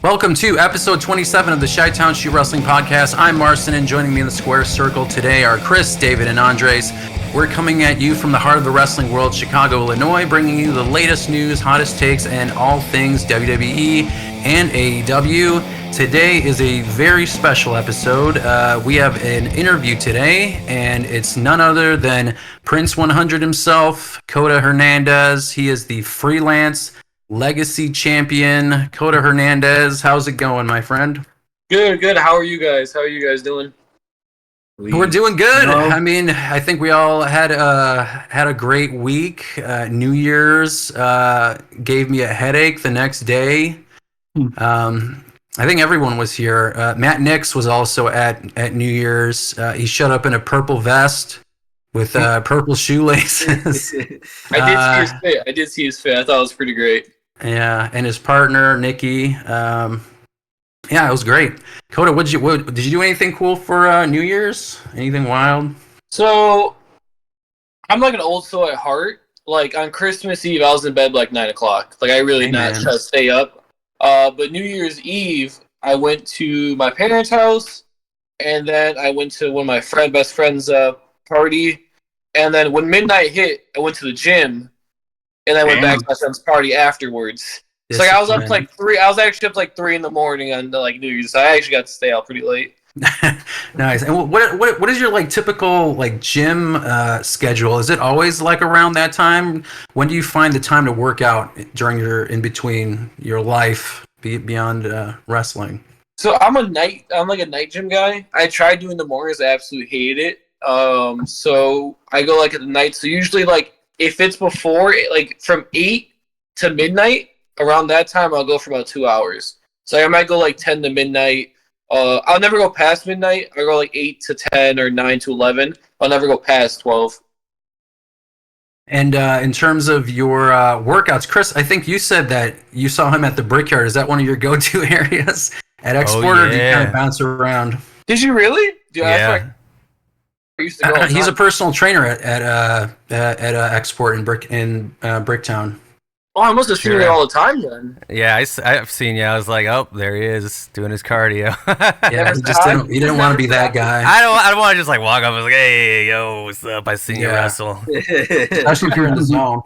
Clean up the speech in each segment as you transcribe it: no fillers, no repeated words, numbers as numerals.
Welcome to episode 27 of the Chi-Town Shoot Wrestling Podcast. I'm Marcin, and joining me in the square circle today are Chris, David, and Andres. We're coming at you from the heart of the wrestling world, Chicago, Illinois, bringing you the latest news, hottest takes, and all things WWE and AEW. Today is a very special episode. We have an interview today, and it's none other than Prince 100 himself, Koda Hernandez. He is the Freelance Legacy Champion. Koda Hernandez, how's it going, my friend? Good. How are you guys? How are you guys doing? We're doing good. I mean, I think we all had a great week. New Year's gave me a headache the next day. I think everyone was here. Matt Nix was also at New Year's. He showed up in a purple vest with purple shoelaces. I did see his fit. I thought it was pretty great. Yeah, and his partner Nikki. Yeah, it was great. Koda, did you do anything cool for New Year's? Anything wild? So, I'm like an old soul at heart. Like on Christmas Eve, I was in bed like 9 o'clock. Like I really not try to stay up. But New Year's Eve, I went to my parents' house, and then I went to one of my best friend's party. And then when midnight hit, I went to the gym, and I went back to my friend's party afterwards. So like I was up like 3. I was actually up like 3 in the morning on like New Year's. So I actually got to stay out pretty late. Nice. And what is your like typical like gym schedule? Is it always like around that time? When do you find the time to work out during in between your life beyond wrestling? So I'm like a night gym guy. I tried doing the mornings. I absolutely hated it. So I go like at the night. So usually like if it's before like from 8 to midnight, around that time I'll go for about 2 hours. So I might go like 10 to midnight. I'll never go past midnight. I go like 8 to 10 or 9 to 11. I'll never go past 12. And in terms of your workouts, Chris, I think you said that you saw him at the Brickyard. Is that one of your go-to areas at Export, or do you kind of bounce around? Did you really? Yeah. He's a personal trainer at Export in Bricktown. Oh, I must have seen it all the time then. Yeah, I've seen you. I was like, oh, there he is doing his cardio. Yeah, he didn't want to be that guy. I don't want to just like walk up and like, hey, yo, what's up? I seen you wrestle. Especially if you're in the zone.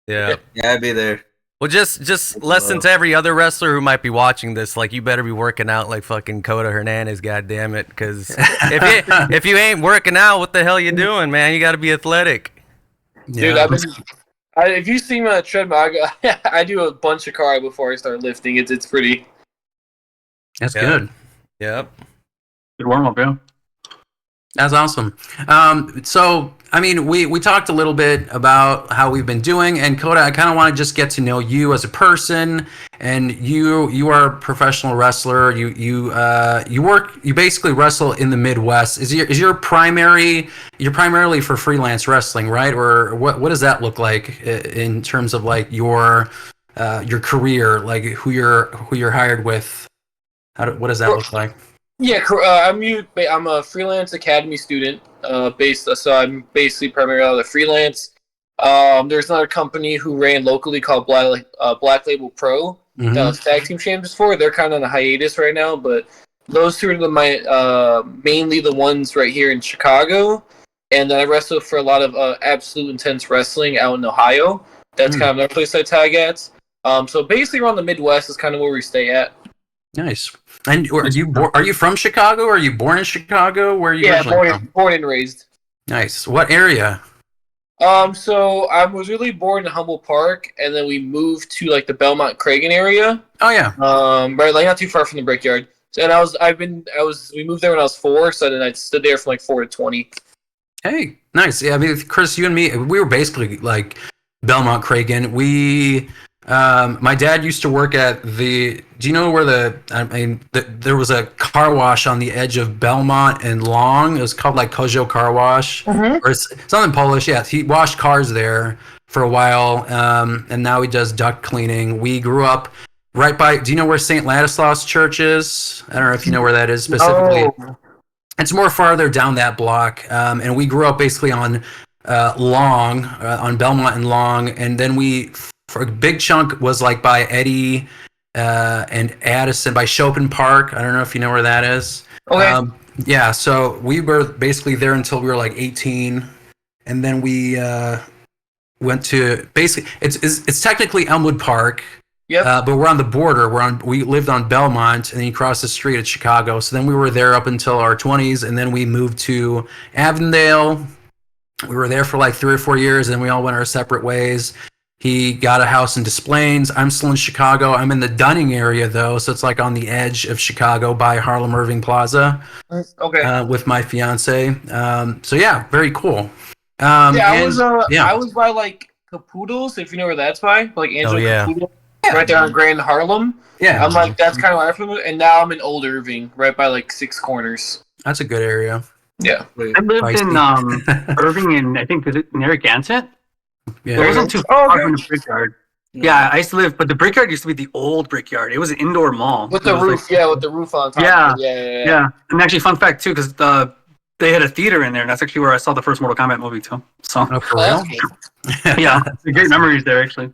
Yeah, I'd be there. Well, just listen to every other wrestler who might be watching this. Like, you better be working out like fucking Koda Hernandez, goddammit. Because if you ain't working out, what the hell you doing, man? You got to be athletic. Dude, if you see me on a treadmill, I do a bunch of cardio before I start lifting. It's pretty. That's good. Yep. Good warm up, yeah. That's awesome. So, I mean, we talked a little bit about how we've been doing, and Koda, I kind of want to just get to know you as a person. And you are a professional wrestler. You basically wrestle in the Midwest. Is your primarily for freelance wrestling, right? Or what does that look like in terms of like your career, like who you're hired with? What does that look like? Yeah, I'm a freelance academy student. So I'm basically primarily a freelance. There's another company who ran locally called Black Label Pro. That was tag team champions for. They're kind of on a hiatus right now, but those two are mainly the ones right here in Chicago. And then I wrestle for a lot of absolute intense wrestling out in Ohio. That's kind of another place I tag at. So basically around the Midwest is kind of where we stay at. Nice. And are you from Chicago? Or are you born in Chicago? Where are you? Yeah, born and raised. Nice. What area? So I was really born in Humboldt Park, and then we moved to like the Belmont Cragen area. Oh yeah. Right, like not too far from the Brickyard. So, and we moved there when I was 4, so then I stood there from like 4 to 20. Hey, nice. Yeah, I mean, Chris, you and me, we were basically like Belmont Cragen. My dad used to work at do you know where there was a car wash on the edge of Belmont and Long. It was called like Kojo Car Wash, or it's something Polish. Yeah, he washed cars there for a while, and now he does duct cleaning. We grew up right by, do you know where St. Ladislaus Church is? I don't know if you know where that is specifically. Oh. It's more farther down that block, and we grew up basically on Long, on Belmont and Long, and then for a big chunk was like by Eddie and Addison by Chopin Park. I don't know if you know where that is. Okay. Yeah, so we were basically there until we were like 18, and then we went to basically it's technically Elmwood Park. Yep. But we're on the border. We lived on Belmont, and then you cross the street at Chicago. So then we were there up until our 20s, and then we moved to Avondale. We were there for like 3 or 4 years, and we all went our separate ways. He got a house in Des Plaines. I'm still in Chicago. I'm in the Dunning area though, so it's like on the edge of Chicago by Harlem Irving Plaza. Okay. With my fiance. So yeah, very cool. I was by like Capoodles, if you know where that's by, like Angela Capoodle. Right there on Grand Harlem. Yeah. I'm like, that's kind of where I'm from. And now I'm in Old Irving, right by like Six Corners. That's a good area. Yeah. I lived in Irving, and I think, was it Narragansett? Yeah. It wasn't too far from the Brickyard. Yeah, I used to live, but the Brickyard used to be the old Brickyard. It was an indoor mall. With the roof, with the roof on top. Yeah. And actually, fun fact too, because they had a theater in there, and that's actually where I saw the first Mortal Kombat movie too. So, for real? Yeah, great memories there actually.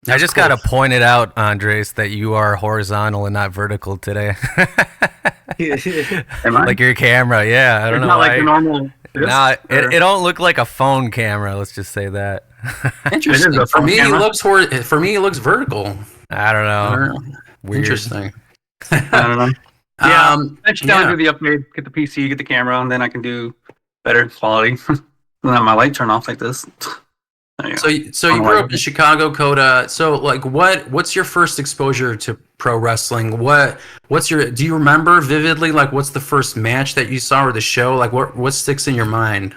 I just gotta point it out, Andres, that you are horizontal and not vertical today. Am I? Like your camera, yeah. I don't know. Not like the normal. Nah, it don't look like a phone camera. Let's just say that. Interesting. For me, it looks vertical. I don't know. Weird. Interesting. I don't know. Yeah, I should do the upgrade, get the PC, get the camera, and then I can do better quality. And then my light turn off like this. So you grew up in Chicago, Koda. So like, what's your first exposure to pro wrestling? Do you remember vividly? Like, what's the first match that you saw or the show? Like, what sticks in your mind?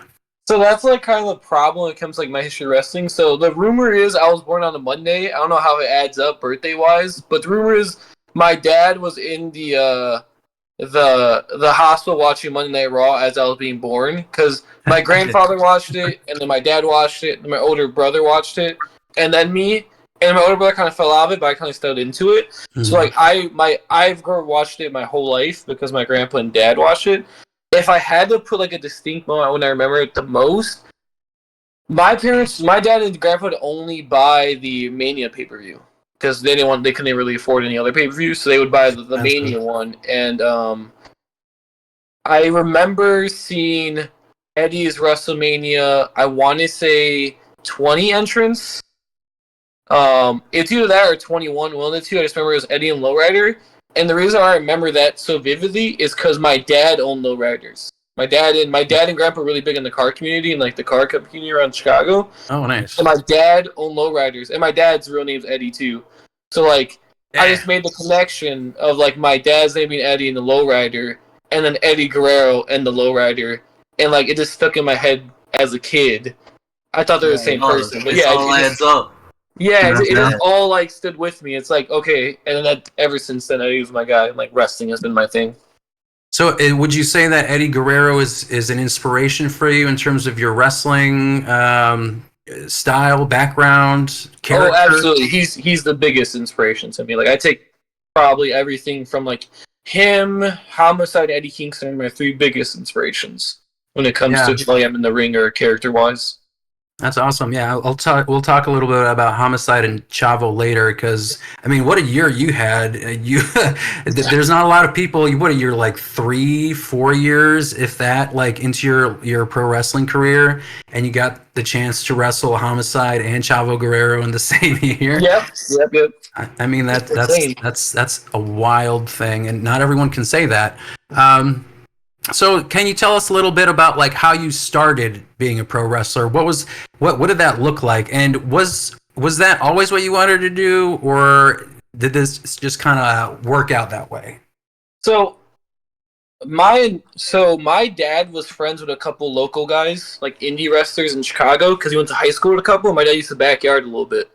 So that's like kind of the problem when it comes to like my history of wrestling. So the rumor is I was born on a Monday. I don't know how it adds up birthday wise, but the rumor is my dad was in the hospital watching Monday Night Raw as I was being born, because my grandfather watched it, and then my dad watched it, and my older brother watched it, and then me, and my older brother kind of fell out of it, but I kind of stayed into it. Mm-hmm. So like I've watched it my whole life because my grandpa and dad watched it. If I had to put like a distinct moment when I remember it the most, my dad and grandpa would only buy the Mania pay-per-view, because they couldn't really afford any other pay-per-view, so they would buy the Mania one. And I remember seeing Eddie's WrestleMania, I want to say 20 entrance. It's either that or 21, one of the two. I just remember it was Eddie and Lowrider. And the reason I remember that so vividly is because my dad owned Lowriders. My dad and grandpa were really big in the car community and like the car community around Chicago. Oh, nice. And my dad owned Lowriders, and my dad's real name's Eddie too. So like, I just made the connection of like my dad's name being Eddie and the Lowrider, and then Eddie Guerrero and the Lowrider, and like it just stuck in my head as a kid. I thought they were the same person, but it all adds up. Yeah, it just all like stood with me. It's like, okay, and then ever since then, Eddie was my guy. Like wrestling has been my thing. So, would you say that Eddie Guerrero is an inspiration for you in terms of your wrestling style, background, character? Oh, absolutely. He's the biggest inspiration to me. Like I take probably everything from like him, Homicide, Eddie Kingston, my 3 biggest inspirations when it comes to who I am in the ring or character wise. That's awesome. Yeah, we'll talk a little bit about Homicide and Chavo later, because I mean, what a year you had. There's not a lot of people. What a year, like 3-4 years, if that, like into your pro wrestling career, and you got the chance to wrestle Homicide and Chavo Guerrero in the same year. Yep. I mean that's a wild thing, and not everyone can say that. So can you tell us a little bit about like how you started being a pro wrestler? What did that look like? And was that always what you wanted to do, or did this just kind of work out that way? So my dad was friends with a couple local guys, like indie wrestlers in Chicago, because he went to high school with a couple. My dad used to backyard a little bit.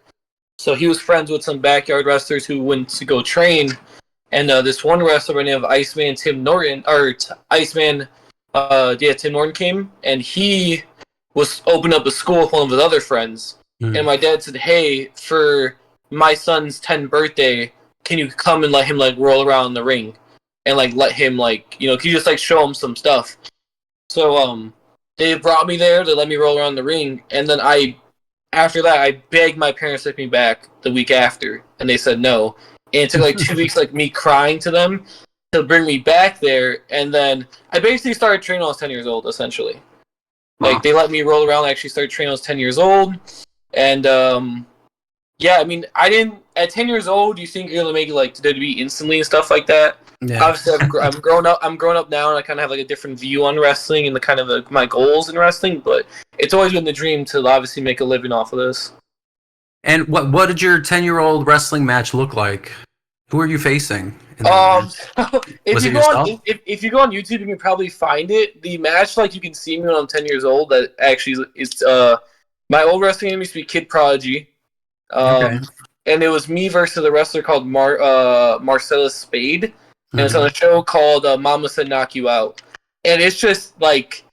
So he was friends with some backyard wrestlers who went to go train. And this one wrestler by the name of Iceman Tim Norton came, and he was opening up a school with one of his other friends. Mm-hmm. And my dad said, "Hey, for my son's 10th birthday, can you come and let him like roll around the ring, and like let him like can you just like show him some stuff?" So they brought me there. They let me roll around the ring, and then after that I begged my parents to take me back the week after, and they said no. And it took like 2 weeks, like me crying to them to bring me back there. And then I basically started training when I was 10 years old, essentially. Like, they let me roll around. I actually started training when I was 10 years old. And, yeah, I mean, at 10 years old, you think you're going to make it, like, to WWE instantly and stuff like that. Yeah. Obviously, I'm grown up now, and I kind of have, like, a different view on wrestling and the kind of my goals in wrestling. But it's always been the dream to obviously make a living off of this. And what did your 10-year-old wrestling match look like? Who are you facing? If you go on YouTube, you can probably find it. The match, like, you can see me when I'm 10 years old. That actually is my old wrestling name used to be Kid Prodigy. Okay. And it was me versus a wrestler called Marcellus Spade. And it's on a show called Mama Said Knock You Out. And it's just, like,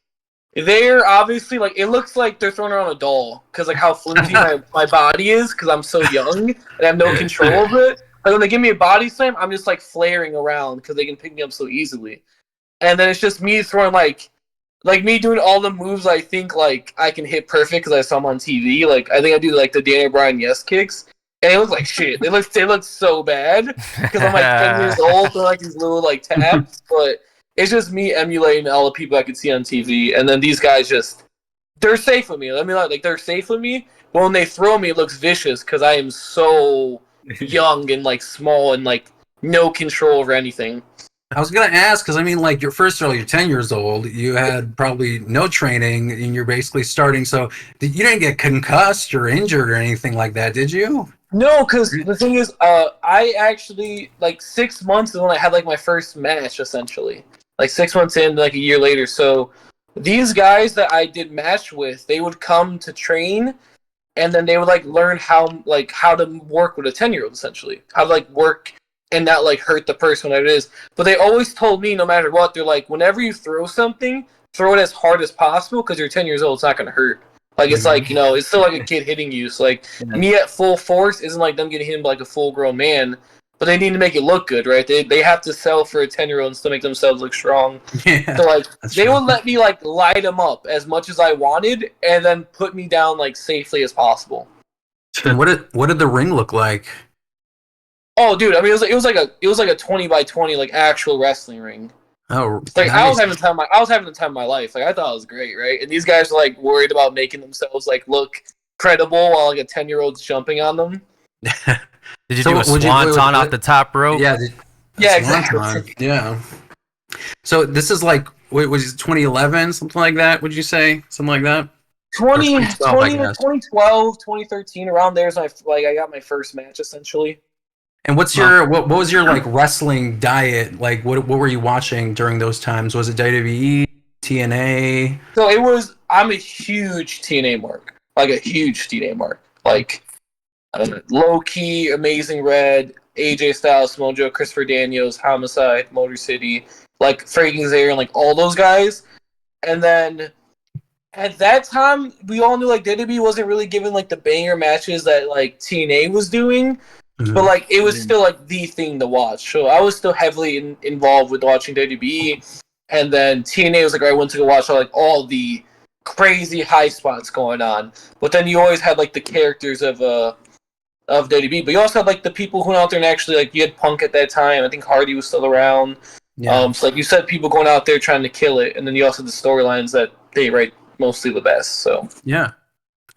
they're obviously, like, it looks like they're throwing around a doll. Because, like, how flimsy my body is. Because I'm so young. And I have no control of it. Like, when they give me a body slam, I'm just, like, flaring around. Because they can pick me up so easily. And then it's just me throwing, like me doing all the moves I think, like, I can hit perfect because I saw them on TV. Like, I think I do, like, the Daniel Bryan yes kicks. And they look like shit. They look so bad. Because I'm, like, 10 years old. They're, like, these little, like, taps. But it's just me emulating all the people I could see on TV. And then these guys they're safe with me. Let me like, they're safe with me. But when they throw me, it looks vicious because I am so young and, like, small and, like, no control over anything. I was going to ask, because, I mean, like, you're 10 years old. You had probably no training, and you're basically starting. So you didn't get concussed or injured or anything like that, did you? No, because the thing is, I actually, like, 6 months is when I had, like, my first match, essentially. Like, 6 months in, like, a year later. So these guys that I did match with, they would come to train, and then they would, like, learn how to work with a 10-year-old, essentially. How to, like, work and not, like, hurt the person, whatever it is. But they always told me, no matter what, they're like, whenever you throw something, throw it as hard as possible, because you're 10 years old, it's not going to hurt. Like, it's like, you know, it's still like a kid hitting you. So, like, me at full force isn't like them getting hit by, like, a full-grown man. But they need to make it look good, right? They have to sell for a 10-year-old and still make themselves look strong. Yeah, so, like, they would let me, like, light them up as much as I wanted and then put me down, like, safely as possible. And what did the ring look like? Oh, dude, I mean, it was like a 20 by 20, like, actual wrestling ring. Oh, like, nice. I was having the time of my life. Like, I thought it was great, right? And these guys were, like, worried about making themselves, like, look credible while, like, a 10-year-old's jumping on them. Did you do a swanton off the top rope? Yeah, exactly. Yeah. So this is like, what was it, 2011, something like that? Would you say something like that? 2012, 2013, around there is I got my first match, essentially. And what's your what was your, like, wrestling diet? Like, what were you watching during those times? Was it WWE, TNA? So I'm a huge TNA mark, like a huge TNA mark, like Low Key, Amazing Red, AJ Styles, Mojo, Christopher Daniels, Homicide, Motor City, like Frankie Zaire, and, like, all those guys. And then at that time, we all knew, like, WWE wasn't really giving, like, the banger matches that, like, TNA was doing. Mm-hmm. But, like, it was still, like, the thing to watch. So I was still heavily involved with watching WWE. And then TNA was like, I went to go watch, like, all the crazy high spots going on. But then you always had, like, the characters of WWE. But you also had, like, the people who went out there and actually, like, you had Punk at that time. I think Hardy was still around. Yeah. So, like, you said, people going out there trying to kill it. And then you also had the storylines that they write mostly the best. So yeah.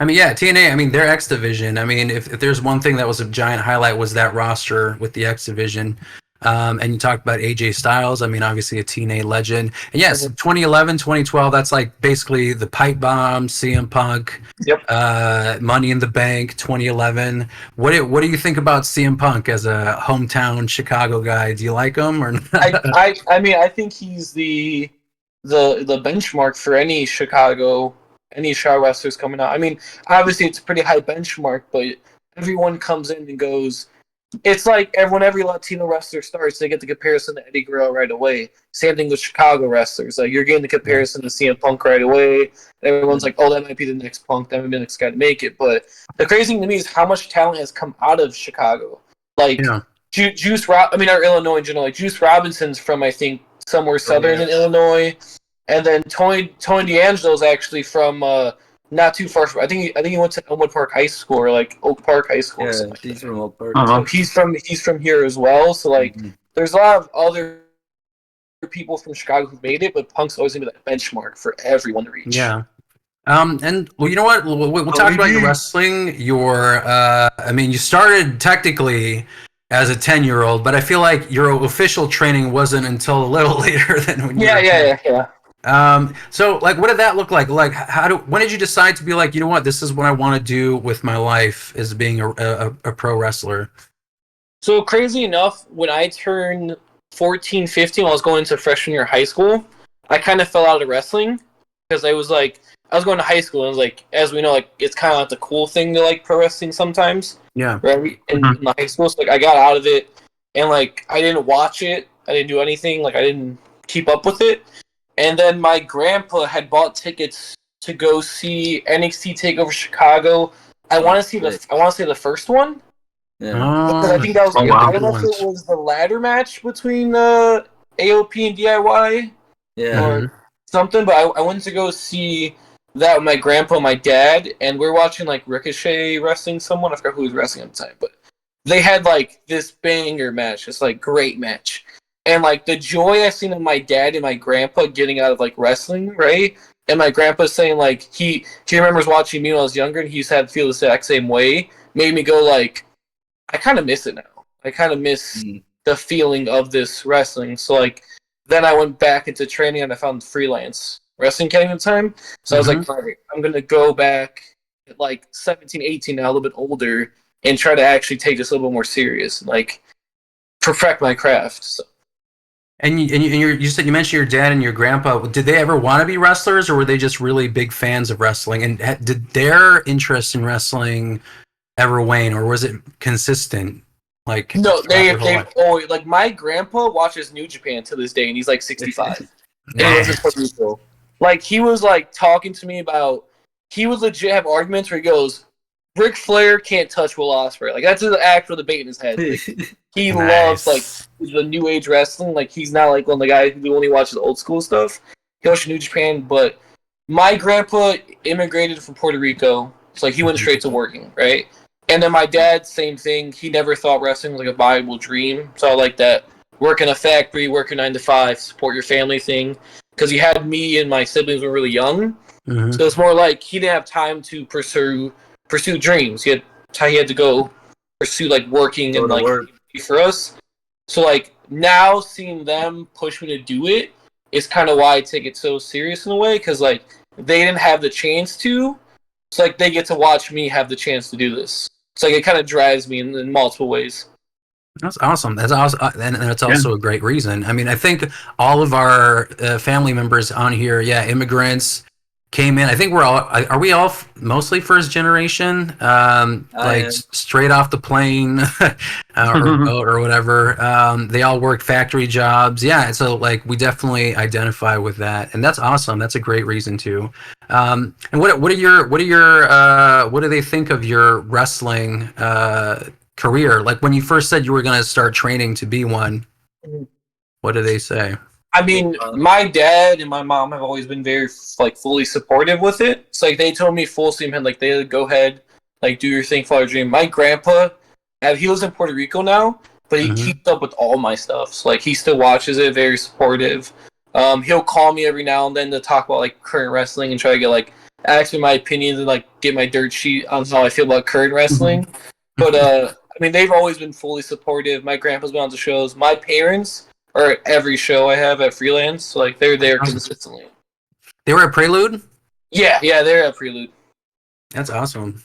I mean, yeah, TNA, I mean, their X Division. I mean, if there's one thing that was a giant highlight was that roster with the X Division. And you talked about AJ Styles. I mean, obviously a TNA legend. And yes, 2011, 2012, that's like basically the Pipe Bomb, CM Punk, Money in the Bank, 2011. What do you think about CM Punk as a hometown Chicago guy? Do you like him or not? I mean, I think he's the benchmark for any Chicago wrestlers coming out. I mean, obviously it's a pretty high benchmark, but everyone comes in and goes. It's like every Latino wrestler starts, they get the comparison to Eddie Guerrero right away. Same thing with Chicago wrestlers. Like, you're getting the comparison to CM Punk right away. Everyone's like, oh, that might be the next Punk. That might be the next guy to make it. But the crazy thing to me is how much talent has come out of Chicago. Like, or Illinois in general. Like, Juice Robinson's from, I think, somewhere southern in Illinois. And then Tony D'Angelo's actually from not too far from. I think he went to Elmwood Park High School or like Oak Park High School. Yeah, Or he's from Oak Park. so he's from here as well. So like, there's a lot of other people from Chicago who made it, but Punk's always gonna be that benchmark for everyone to reach. Yeah. And well, you know what? We'll talk about your wrestling. I mean, you started technically as a 10-year-old, but I feel like your official training wasn't until a little later than when you were 10. Yeah. So like, what did that look like? Like, when did you decide to be like, you know what, this is what I want to do with my life, is being a pro wrestler? So crazy enough, when I turned 14, 15, while I was going into freshman year of high school, I kind of fell out of wrestling because I was going to high school and I was like, as we know, like it's kind of like the cool thing to like pro wrestling sometimes. Yeah. Right. In the high school, so like I got out of it and like I didn't watch it. I didn't do anything. Like I didn't keep up with it. And then my grandpa had bought tickets to go see NXT Takeover Chicago. I want to say the first one. Yeah. Because I think that was. I don't know if it was the ladder match between AOP and DIY. Yeah. Or something, but I went to go see that with my grandpa and my dad, and we're watching like Ricochet wrestling someone. I forgot who was wrestling at the time, but they had like this banger match. It's like great match. And like the joy I seen in my dad and my grandpa getting out of like wrestling, right? And my grandpa saying like he remembers watching me when I was younger and he used to feel the exact same way, made me go like, I kind of miss it now. I kind of miss the feeling of this wrestling. So like then I went back into training and I found Freelance Wrestling Academy at the time. So I was like, all right, I'm going to go back at like 17, 18 now, a little bit older, and try to actually take this a little bit more serious, like perfect my craft. So. And you said, you mentioned your dad and your grandpa. Did they ever want to be wrestlers, or were they just really big fans of wrestling? And did their interest in wrestling ever wane, or was it consistent? Like no, they always, like my grandpa watches New Japan to this day, and he's like 65. Like he was like talking to me about, he would legit have arguments where he goes, Ric Flair can't touch Will Ospreay. Like that's the actual debate in his head. Like, he loves like the new age wrestling. Like he's not like one of the guys who only watches old school stuff. He watches New Japan, but my grandpa immigrated from Puerto Rico, so like he went straight to working, right? And then my dad, same thing. He never thought wrestling was like a viable dream. So I like that work in a factory, work your 9 to 5, support your family thing. Because he had me and my siblings were really young, so it's more like he didn't have time to pursue dreams. He had to go pursue like working and like work for us. So like now seeing them push me to do it is kind of why I take it so serious in a way, because like they didn't have the chance to. It's like they get to watch me have the chance to do this. It's like it kind of drives me in multiple ways. That's awesome. That's awesome, and it's also a great reason. I mean, I think all of our family members on here, immigrants, came in. I think are we all mostly first generation? Like straight off the plane or boat or whatever. They all work factory jobs. Yeah, so like we definitely identify with that, and that's awesome. That's a great reason too. And what do they think of your wrestling career? Like when you first said you were going to start training to be one, what do they say? I mean, my dad and my mom have always been very like fully supportive with it. So like they told me full steam ahead, like they go ahead, like do your thing, follow your dream. My grandpa, he lives in Puerto Rico now, but he keeps up with all my stuff. So like he still watches it, very supportive. He'll call me every now and then to talk about like current wrestling and try to get like ask me my opinions and like get my dirt sheet on how I feel about current wrestling. But I mean, they've always been fully supportive. My grandpa's been on the shows. My parents are at every show I have at Freelance. So, like, they're there consistently. They were at Prelude? Yeah, they're at Prelude. That's awesome.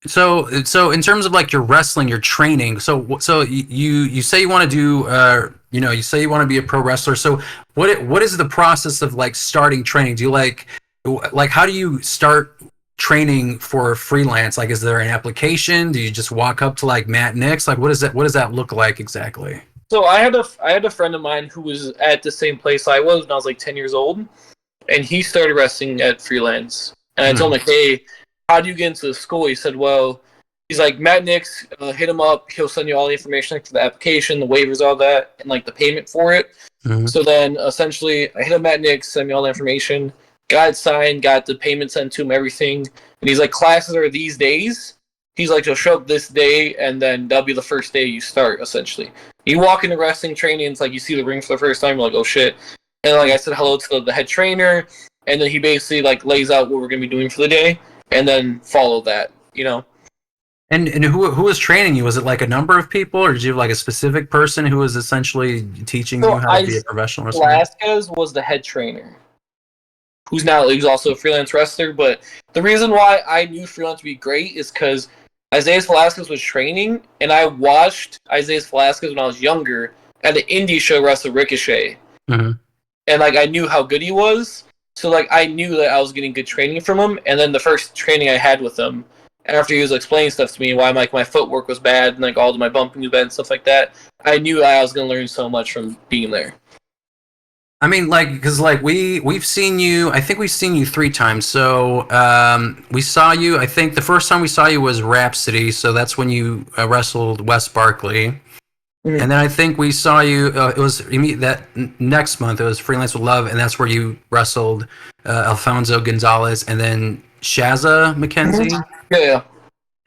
So in terms of like your wrestling, your training, so you say you want to do, you say you want to be a pro wrestler. So what is the process of like starting training? Do you like how do you start training for freelance? Like, is there an application? Do you just walk up to like Matt Nix? Like, what does that look like exactly? So I had a friend of mine who was at the same place I was when I was like 10 years old, and he started wrestling at Freelance. And I told him like, hey, how do you get into the school? He said, well, he's like, Matt Nix, hit him up. He'll send you all the information like, for the application, the waivers, all that, and like the payment for it. So then essentially I hit up Matt Nix, send me all the information. got it signed, got the payment sent to him, everything. And he's like, classes are these days. He's like, you'll show up this day, and then that'll be the first day you start, essentially. You walk into wrestling training, it's like you see the ring for the first time, you're like, oh shit. And like I said hello to the head trainer, and then he basically like lays out what we're going to be doing for the day, and then follow that, you know? And who was training you? Was it like a number of people, or did you have like a specific person who was essentially teaching you how to be a professional wrestler? Velasquez was the head trainer, who's also a freelance wrestler. But the reason why I knew freelance would be great is because Isaiah Velasquez was training, and I watched Isaiah Velasquez when I was younger at the indie show wrestle Ricochet. Mm-hmm. And like I knew how good he was, so like I knew that I was getting good training from him. And then the first training I had with him, after he was explaining stuff to me, why like my footwork was bad and like all of my bumping was bad and stuff like that, I knew I was going to learn so much from being there. I mean, like, because like we've seen you. I think we've seen you 3 times. So we saw you. I think the first time we saw you was Rhapsody. So that's when you wrestled Wes Barkley. Mm-hmm. And then I think we saw you. It was that next month. It was Freelance with Love, and that's where you wrestled Alfonso Gonzalez, and then Shazza McKenzie. Mm-hmm. Yeah.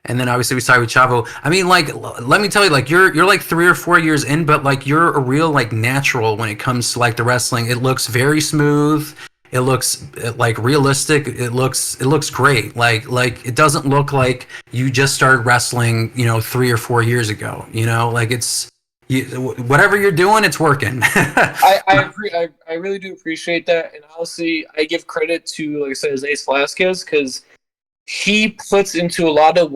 And then obviously we saw you with Chavo. I mean, like, let me tell you, like, you're like 3 or 4 years in, but like you're a real like natural when it comes to like the wrestling. It looks very smooth. It looks like realistic. It looks great. Like it doesn't look like you just started wrestling, 3 or 4 years ago. Like whatever you're doing, it's working. I agree. I really do appreciate that, and honestly, I give credit to, like I said, Ace Velasquez, because he puts into a lot of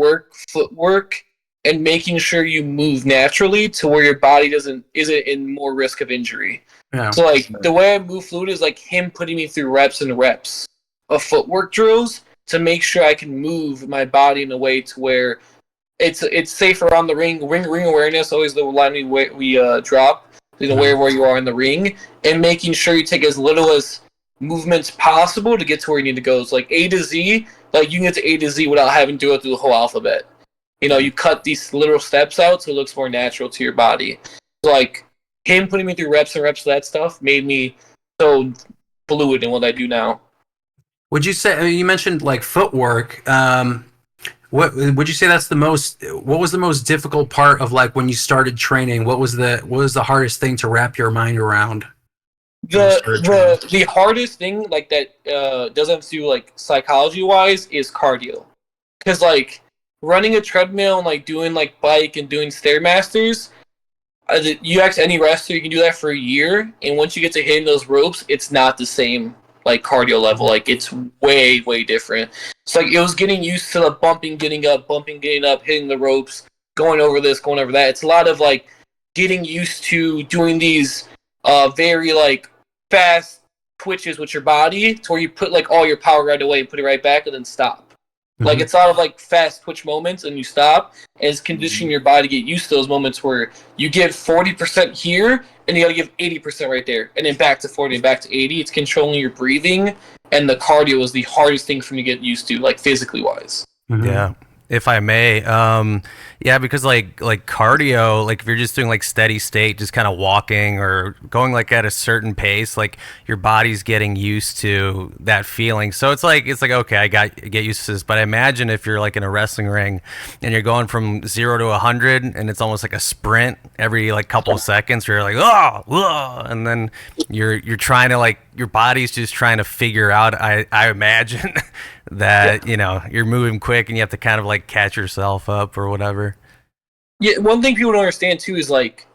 footwork, and making sure you move naturally to where your body isn't in more risk of injury. Yeah. So like the way I move fluid is like him putting me through reps and reps of footwork drills to make sure I can move my body in a way to where it's safer on the ring. Ring awareness always the line we drop. Aware where you are in the ring, and making sure you take as little as movements possible to get to where you need to go. It's like A to Z. Like you can get to A to Z without having to go through the whole alphabet. You cut these little steps out so it looks more natural to your body. So like him putting me through reps and reps of that stuff made me so fluid in what I do now. Would you say, you mentioned like footwork, what would you say what was the most difficult part of like when you started training? What was the hardest thing to wrap your mind around? The hardest thing like that doesn't have to do like psychology wise is cardio, because like running a treadmill and like doing like bike and doing stairmasters, you ask any wrestler, you can do that for a year, and once you get to hitting those ropes, it's not the same like cardio level. Like it's way different. It's like it was getting used to the bumping, getting up, hitting the ropes, going over this, going over that. It's a lot of like getting used to doing these very like fast twitches with your body to where you put like all your power right away and put it right back and then stop. Mm-hmm. Like it's a lot of like fast twitch moments and you stop, and it's conditioning your body to get used to those moments where you give 40% here and you got to give 80% right there, and then back to 40 and back to 80. It's controlling your breathing, and the cardio is the hardest thing for me to get used to, like physically wise. Mm-hmm. Yeah. If I may, because like cardio, like if you're just doing like steady state, just kind of walking or going like at a certain pace, like your body's getting used to that feeling. So it's like okay, I get used to this. But I imagine if you're like in a wrestling ring and you're going from 0 to 100, and it's almost like a sprint every like couple of seconds, where you're like and then you're trying to like your body's just trying to figure out. I imagine. That you're moving quick and you have to kind of like catch yourself up or whatever. Yeah, one thing people don't understand too is like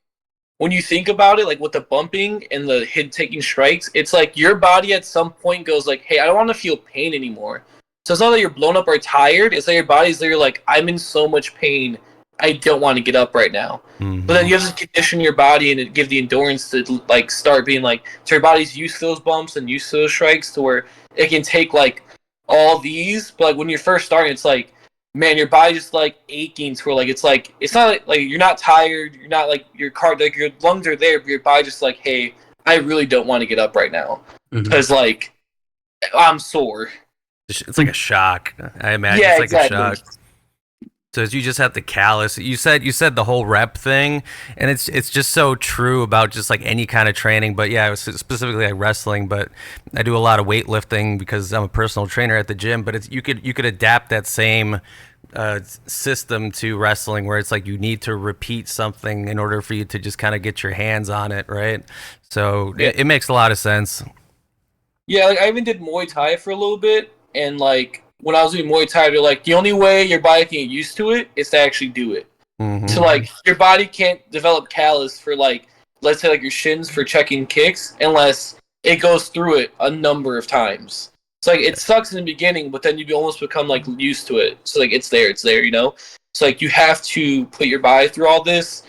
when you think about it, like with the bumping and the hit taking strikes, it's like your body at some point goes like, hey, I don't want to feel pain anymore. So it's not that you're blown up or tired, it's that your body's there like, I'm in so much pain, I don't want to get up right now. Mm-hmm. But then you have to condition your body and give the endurance to like start being like, so your body's used to those bumps and used to those strikes to where it can take like all these, but like when you're first starting, it's like, man, your body's just like aching to where like it's not like you're not tired, you're not like your lungs are there, but your body just like, hey, I really don't want to get up right now because like I'm sore. It's like a shock. I imagine yeah, it's like exactly. a shock. So you just have to callus. You said the whole rep thing, and it's just so true about just like any kind of training. But yeah, it was specifically like wrestling. But I do a lot of weightlifting because I'm a personal trainer at the gym. But you could adapt that same system to wrestling, where it's like you need to repeat something in order for you to just kind of get your hands on it, right? So it makes a lot of sense. Yeah, like I even did Muay Thai for a little bit, and like when I was doing Muay Thai, they're like, the only way your body can get used to it is to actually do it. Mm-hmm. So like your body can't develop callus for like, let's say like your shins for checking kicks unless it goes through it a number of times. So like it sucks in the beginning, but then you almost become like used to it. So like it's there, you know? So like you have to put your body through all this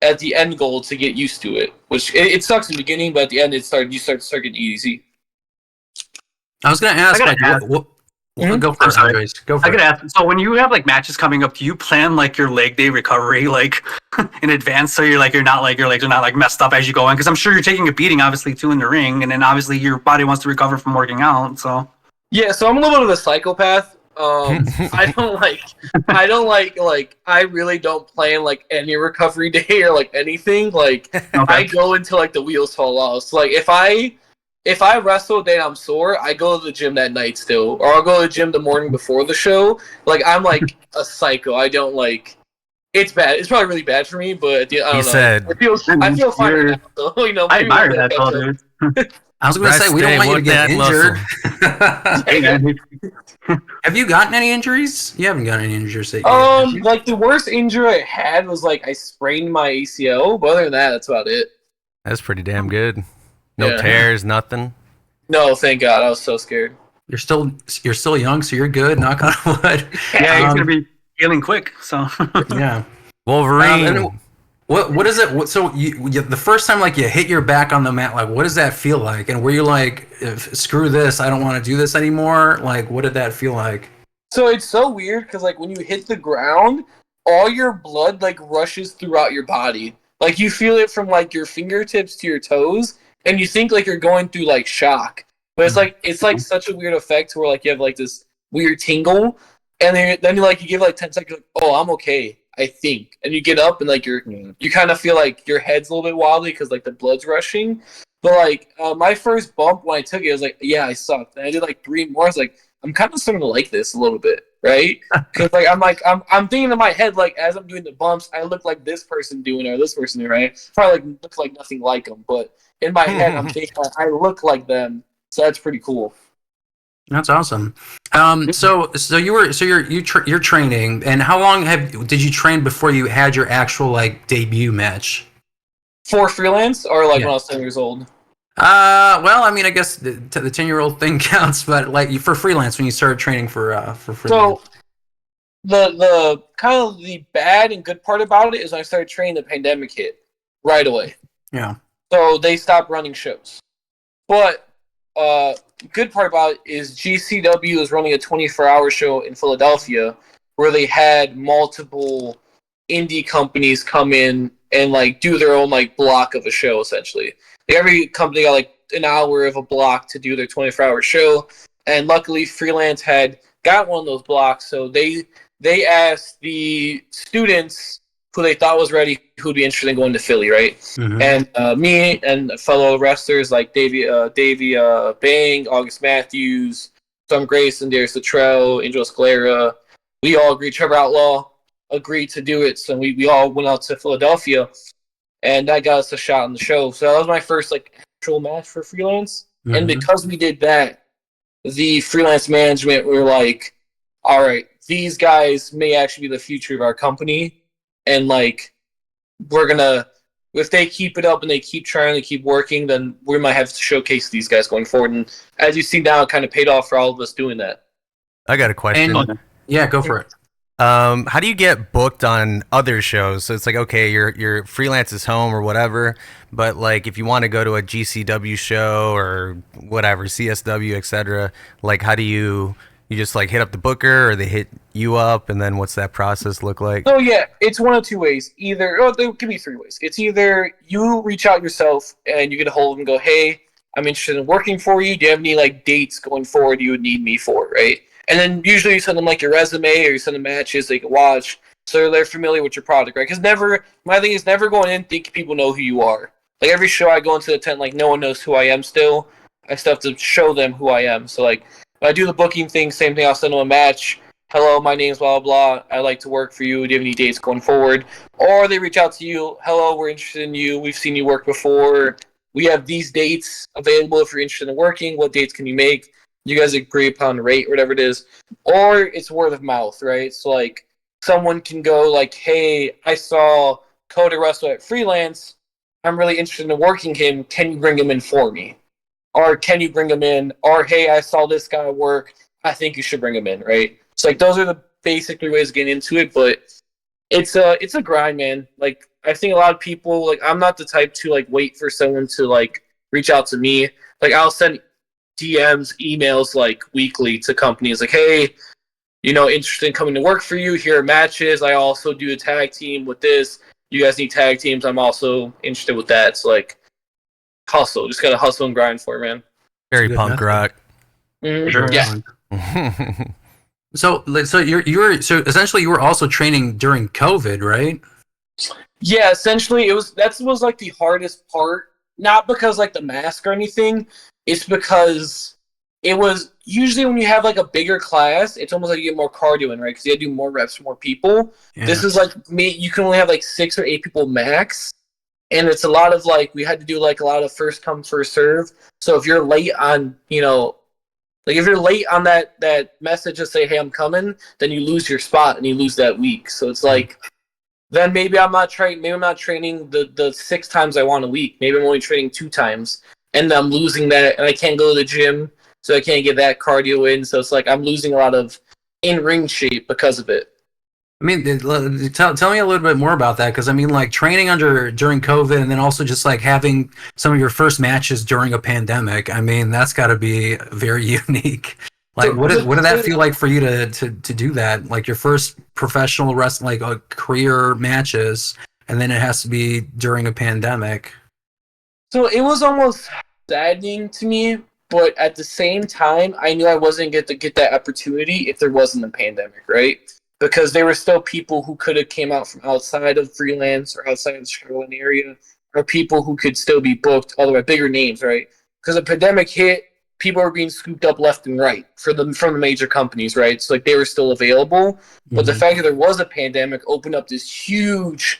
at the end goal to get used to it. Which it sucks in the beginning, but at the end you start getting easy. I was gonna ask, go first, Andres. Go for it. I gotta ask. So when you have like matches coming up, do you plan like your leg day recovery like in advance, so your legs are not like messed up as you go in? Because I'm sure you're taking a beating, obviously, too, in the ring, and then obviously your body wants to recover from working out. So yeah, so I'm a little bit of a psychopath. I really don't plan like any recovery day or like anything. Like I go until like the wheels fall off. So like if I wrestle a day and I'm sore, I go to the gym that night still, or I'll go to the gym the morning before the show. Like I'm like a psycho. I don't like. It's bad. It's probably really bad for me, but at the, I don't know. I feel fine now, so, you know. I admire that, though, dude. I was going to say, we don't want you to get injured. Have you gotten any injuries? You haven't gotten any injuries yet. Like the worst injury I had was like I sprained my ACL, but other than that, that's about it. That's pretty damn good. No tears, nothing. No, thank God. I was so scared. You're still young, so you're good. Knock on wood. Yeah, he's gonna be healing quick. So yeah, Wolverine. What is it? So you the first time like you hit your back on the mat, like what does that feel like? And were you like, screw this, I don't want to do this anymore? Like, what did that feel like? So it's so weird because like when you hit the ground, all your blood like rushes throughout your body. Like you feel it from like your fingertips to your toes. And you think like you're going through like shock, but it's like such a weird effect where like you have like this weird tingle, and then you give like 10 seconds, like, oh, I'm okay, I think, and you get up and like you kind of feel like your head's a little bit wobbly because like the blood's rushing. But like my first bump when I took it, I was like, yeah, I sucked, and I did like 3 more. I was like, I'm kind of starting to like this a little bit, right? Because like I'm thinking in my head like as I'm doing the bumps, I look like this person doing it or this person doing it, right? Probably like look like nothing like them, but in my head, I'm thinking I look like them, so that's pretty cool. That's awesome. So you're training, and how long did you train before you had your actual like debut match? For freelance, or like when I was 10 years old? Well, I mean, I guess the 10-year-old thing counts, but like for freelance when you started training for freelance. So the kind of the bad and good part about it is when I started training, the pandemic hit right away. Yeah. So they stopped running shows. But good part about it is GCW is running a 24-hour show in Philadelphia where they had multiple indie companies come in and like do their own like block of a show essentially. Like, every company got like an hour of a block to do their 24-hour show, and luckily Freelance had got one of those blocks, so they asked the students who they thought was ready, who would be interested in going to Philly, right? Mm-hmm. And me and fellow wrestlers like Davey Bang, August Matthews, Tom Grayson, Darius Latrell, Angel Escalera, we all agreed. Trevor Outlaw agreed to do it, so we all went out to Philadelphia, and that got us a shot on the show. So that was my first like actual match for freelance, and because we did that, the freelance management were like, all right, these guys may actually be the future of our company. And like, we're gonna, if they keep it up and they keep trying to keep working, then we might have to showcase these guys going forward. And as you see now, it kind of paid off for all of us doing that. I got a question. Yeah, go for it. How do you get booked on other shows? So it's like, okay, your freelance is home or whatever, but like if you want to go to a GCW show or whatever, CSW, etc., like how do you just like hit up the booker, or they hit you up, and then what's that process look like? So yeah, it's one of 2 ways. There can be 3 ways. It's either you reach out yourself and you get a hold of them and go, hey, I'm interested in working for you. Do you have any like dates going forward you would need me for, right? And then usually you send them like your resume or you send them matches they can watch, so they're familiar with your product, right? Because my thing is never going in thinking people know who you are. Like every show I go into the tent, like no one knows who I am still. I still have to show them who I am. So like when I do the booking thing, same thing. I'll send them a match. Hello, my name's blah blah blah. I'd like to work for you. Do you have any dates going forward? Or they reach out to you. Hello, we're interested in you. We've seen you work before. We have these dates available if you're interested in working. What dates can you make? You guys agree upon rate or whatever it is. Or it's word of mouth, right? So like someone can go like, hey, I saw Koda wrestle at Freelance. I'm really interested in working him. Can you bring him in for me? Or can you bring him in? Or hey, I saw this guy work. I think you should bring him in, right? So like those are the basic 3 ways to get into it, but it's a grind, man. Like I think a lot of people, like I'm not the type to like wait for someone to like reach out to me. Like I'll send DMs, emails like weekly to companies like, hey, interested in coming to work for you. Here are matches. I also do a tag team with this. You guys need tag teams. I'm also interested with that. So like hustle. Just gotta hustle and grind for it, man. Very punk rock. Mm-hmm. Yeah. So so essentially you were also training during COVID, right? Yeah, essentially that was like the hardest part. Not because like the mask or anything. It's because it was usually when you have like a bigger class, it's almost like you get more cardio in, right? Because you have to do more reps for more people. Yeah. This is like you can only have like 6 or 8 people max. And it's a lot of like, we had to do like a lot of first come, first serve. So if you're late on, like if you're late on that message to say, hey, I'm coming, then you lose your spot and you lose that week. So it's like, then maybe I'm not training the 6 times I want a week. Maybe I'm only training 2 times and I'm losing that and I can't go to the gym. So I can't get that cardio in. So it's like, I'm losing a lot of in-ring shape because of it. I mean, tell me a little bit more about that, because I mean, like training during COVID, and then also just like having some of your first matches during a pandemic. I mean, that's got to be very unique. Like, what did that feel like for you to do that? Like your first professional wrestling, like career matches, and then it has to be during a pandemic. So it was almost saddening to me, but at the same time, I knew I wasn't going to get that opportunity if there wasn't a pandemic, right? Because there were still people who could have came out from outside of freelance or outside of the Chicagoland area, or people who could still be booked, although at bigger names, right? Because the pandemic hit, people were being scooped up left and right from the major companies, right? So like they were still available, but the fact that there was a pandemic opened up this huge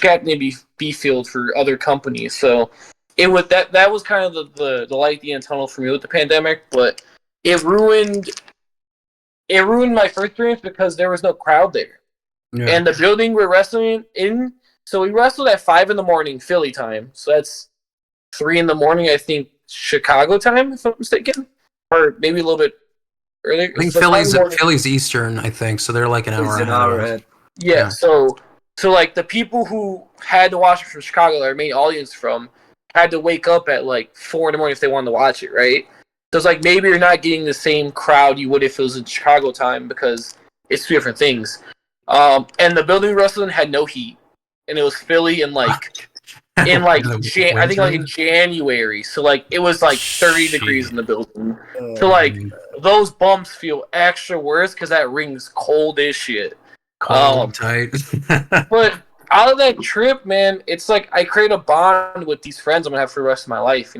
gap in the B field for other companies. So it was that was kind of the light at the end tunnel for me with the pandemic, but it ruined my first experience because there was no crowd there. Yeah. And the building we're wrestling in, so we wrestled at 5 a.m. Philly time. So that's 3 a.m, I think, Chicago time, if I'm mistaken. Or maybe a little bit earlier. I think Philly's Eastern, I think, so they're like an hour ahead. Yeah, so like the people who had to watch it from Chicago, our main audience from, had to wake up at like 4 a.m. if they wanted to watch it, right? So it's like maybe you're not getting the same crowd you would if it was in Chicago time because it's 2 different things. And the building wrestling had no heat, and it was Philly in like I think like in January. So like it was like 30 degrees in the building. So like those bumps feel extra worse because that ring's cold as shit. Cold, tight. But out of that trip, man, it's like I create a bond with these friends I'm gonna have for the rest of my life.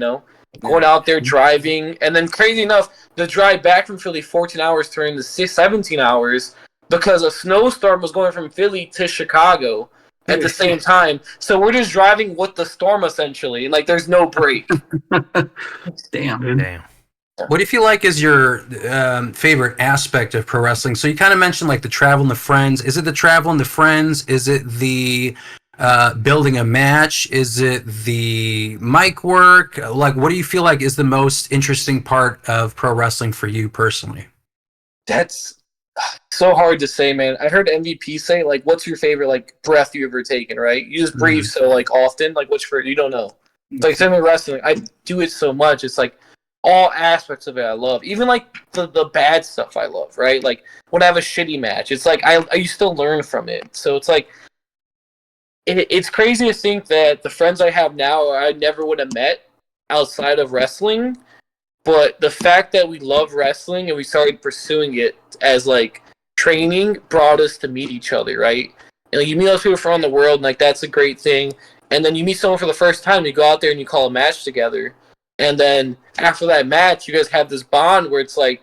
Going out there driving, and then crazy enough, the drive back from Philly 14 hours turned to 17 hours because a snowstorm was going from Philly to Chicago at the same time. So we're just driving with the storm essentially, and like there's no break. Damn. What do you feel like is your favorite aspect of pro wrestling? So you kind of mentioned like the travel and the friends. Is it the travel and the friends? Is it the building a match? Is it the mic work? Like, what do you feel like is the most interesting part of pro wrestling for you personally? That's so hard to say, man. I heard MVP say, like, what's your favorite, like, breath you ever taken, right? You just breathe so, like, often. Like, what's you don't know. Like, same with wrestling. I do it so much. It's, like, all aspects of it I love. Even, like, the bad stuff I love, right? Like, when I have a shitty match, it's, like, I still learn from it. So it's, like, it's crazy to think that the friends I have now I never would have met outside of wrestling. But the fact that we love wrestling and we started pursuing it as like training brought us to meet each other, right? And like, you meet those people from around the world, and like that's a great thing. And then you meet someone for the first time, you go out there and you call a match together. And then after that match, you guys have this bond where it's like,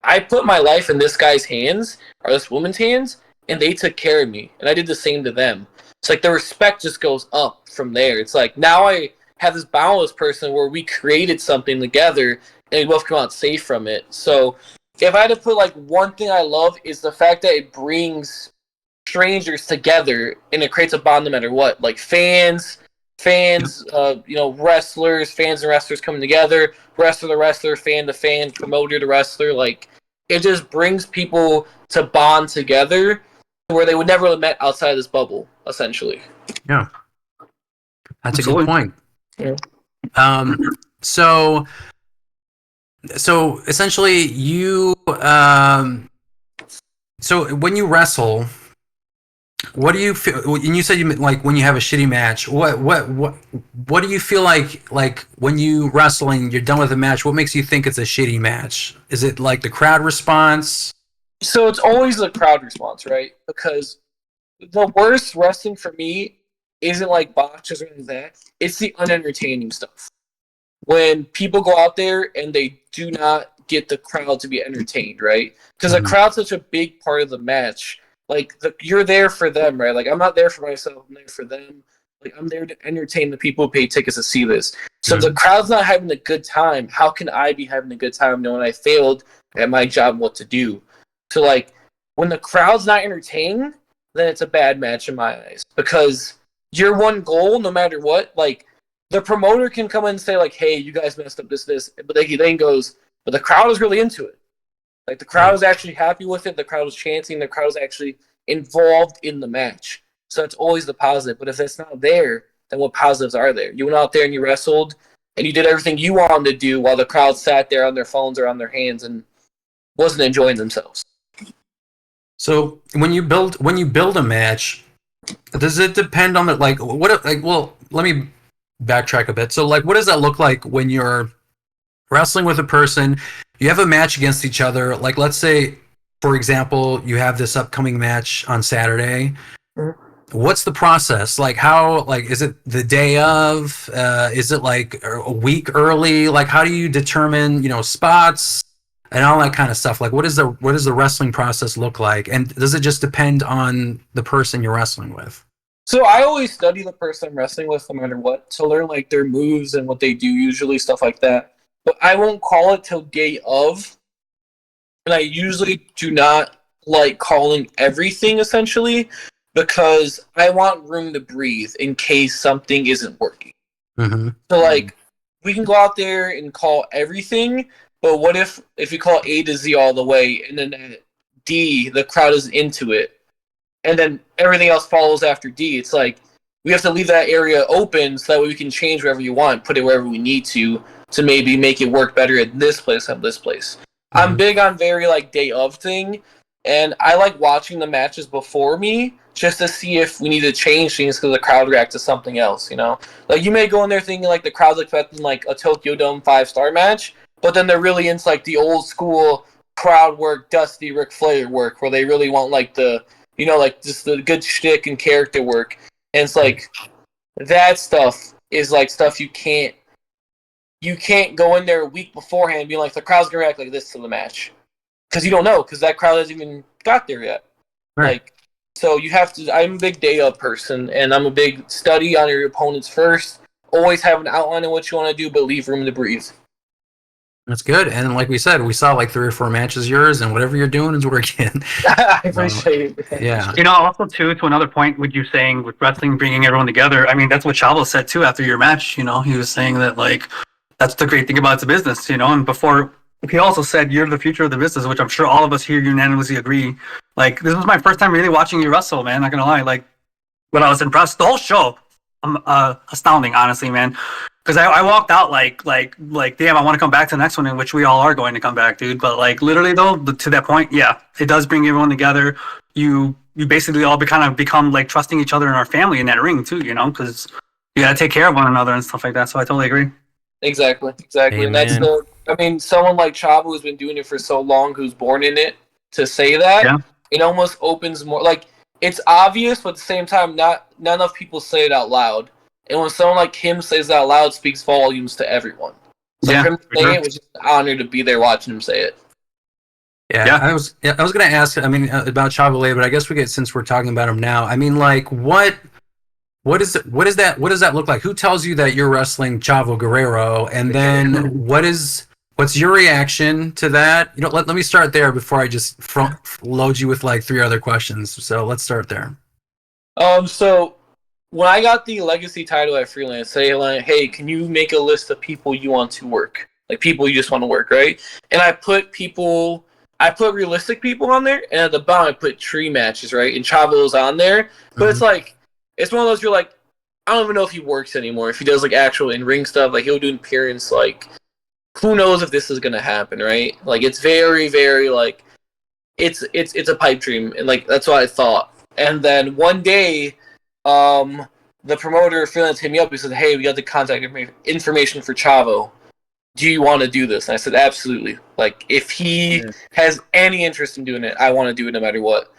I put my life in this guy's hands, or this woman's hands, and they took care of me. And I did the same to them. It's like the respect just goes up from there. It's like now I have this boundless person where we created something together and we both come out safe from it. So if I had to put like one thing I love is the fact that it brings strangers together and it creates a bond no matter what. Like fans, wrestlers, fans and wrestlers coming together, wrestler to wrestler, fan to fan, promoter to wrestler. Like it just brings people to bond together where they would never have met outside of this bubble, essentially. Yeah. That's a good point. Yeah. So essentially you so when you wrestle, what do you feel? And you said you like when you have a shitty match. What do you feel like when you wrestling, you're done with the match? What makes you think it's a shitty match? Is it like the crowd response? So it's always the crowd response, right? Because the worst wrestling for me isn't like botches or anything like that. It's the unentertaining stuff. When people go out there and they do not get the crowd to be entertained, right? Because the crowd's such a big part of the match. Like you're there for them, right? Like I'm not there for myself. I'm there for them. Like I'm there to entertain the people who pay tickets to see this. So if the crowd's not having a good time, how can I be having a good time knowing I failed at my job, what to do? So like when the crowd's not entertained, then it's a bad match in my eyes. Because your one goal, no matter what, like the promoter can come in and say like, "Hey, you guys messed up this," but he then goes, "But the crowd is really into it. Like the crowd was actually happy with it. The crowd was chanting. The crowd was actually involved in the match." So it's always the positive. But if it's not there, then what positives are there? You went out there and you wrestled, and you did everything you wanted to do while the crowd sat there on their phones or on their hands and wasn't enjoying themselves. So when you build a match, does it depend on the like what like? Well, let me backtrack a bit. So like, what does that look like when you're wrestling with a person? You have a match against each other. Like, let's say, for example, you have this upcoming match on Saturday. What's the process? Like, how? Like, is it the day of? Is it like a week early? Like, how do you determine, spots and all that kind of stuff? Like, what does the wrestling process look like? And does it just depend on the person you're wrestling with? So I always study the person I'm wrestling with, no matter what, to learn like their moves and what they do, usually stuff like that. But I won't call it till day of. And I usually do not like calling everything, essentially, because I want room to breathe in case something isn't working. Mm-hmm. So, like, we can go out there and call everything, but what if you call A to Z all the way, and then at D, the crowd is into it, and then everything else follows after D? It's like, we have to leave that area open so that way we can change wherever you want, put it wherever we need to maybe make it work better at this place than this place. Mm-hmm. I'm big on very like day of thing, and I like watching the matches before me just to see if we need to change things because the crowd reacts to something else, Like you may go in there thinking like the crowd's expecting like a Tokyo Dome 5-star match, but then they're really into like the old school crowd work, Dusty Ric Flair work, where they really want like the like just the good shtick and character work. And it's like that stuff is like stuff you can't go in there a week beforehand and be like, the crowd's gonna react like this to the match, because you don't know, because that crowd hasn't even got there yet. Right. Like, so you have to. I'm a big day of person, and I'm a big study on your opponents first. Always have an outline of what you want to do, but leave room to breathe. That's good. And like we said, we saw like 3 or 4 matches yours, and whatever you're doing is working. I appreciate it. Yeah. Also too, to another point, with you saying with wrestling bringing everyone together, I mean, that's what Chavo said too after your match. He was saying that like that's the great thing about the business, and before he also said you're the future of the business, which I'm sure all of us here unanimously agree. Like, this was my first time really watching you wrestle, man, not gonna lie. Like, when I was impressed, the whole show, astounding, honestly, man. Because I walked out like, damn, I want to come back to the next one, in which we all are going to come back, dude. But like, literally though, to that point, yeah, it does bring everyone together. You basically all become like trusting each other in our family in that ring too, because you gotta take care of one another and stuff like that. So I totally agree. Exactly. And that's someone like Chavo who's been doing it for so long, who's born in it, to say that, it almost opens more, like, it's obvious, but at the same time, not enough people say it out loud. And when someone like him says it out loud, it speaks volumes to everyone. So for him to say it was just an honor to be there watching him say it. Yeah, I was gonna ask. I mean, about Chavo later, but I guess since we're talking about him now. I mean, like, what does that look like? Who tells you that you're wrestling Chavo Guerrero, and then what's your reaction to that? You know, let me start there before I just load you with like 3 other questions. So let's start there. So when I got the Legacy title at Freelance, say like, hey, can you make a list of people you want to work, like people you just want to work, right? And I put realistic people on there, and at the bottom I put tree matches, right? And Chavo's on there, but it's like, it's one of those, you're like, I don't even know if he works anymore. If he does like actual in-ring stuff, like he'll do an appearance, like who knows if this is gonna happen, right? Like it's very, very like it's a pipe dream, and like that's what I thought. And then one day, the promoter of Freelance hit me up. He said, "Hey, we got the contact information for Chavo. Do you want to do this?" And I said, "Absolutely. Like if he has any interest in doing it, I want to do it no matter what."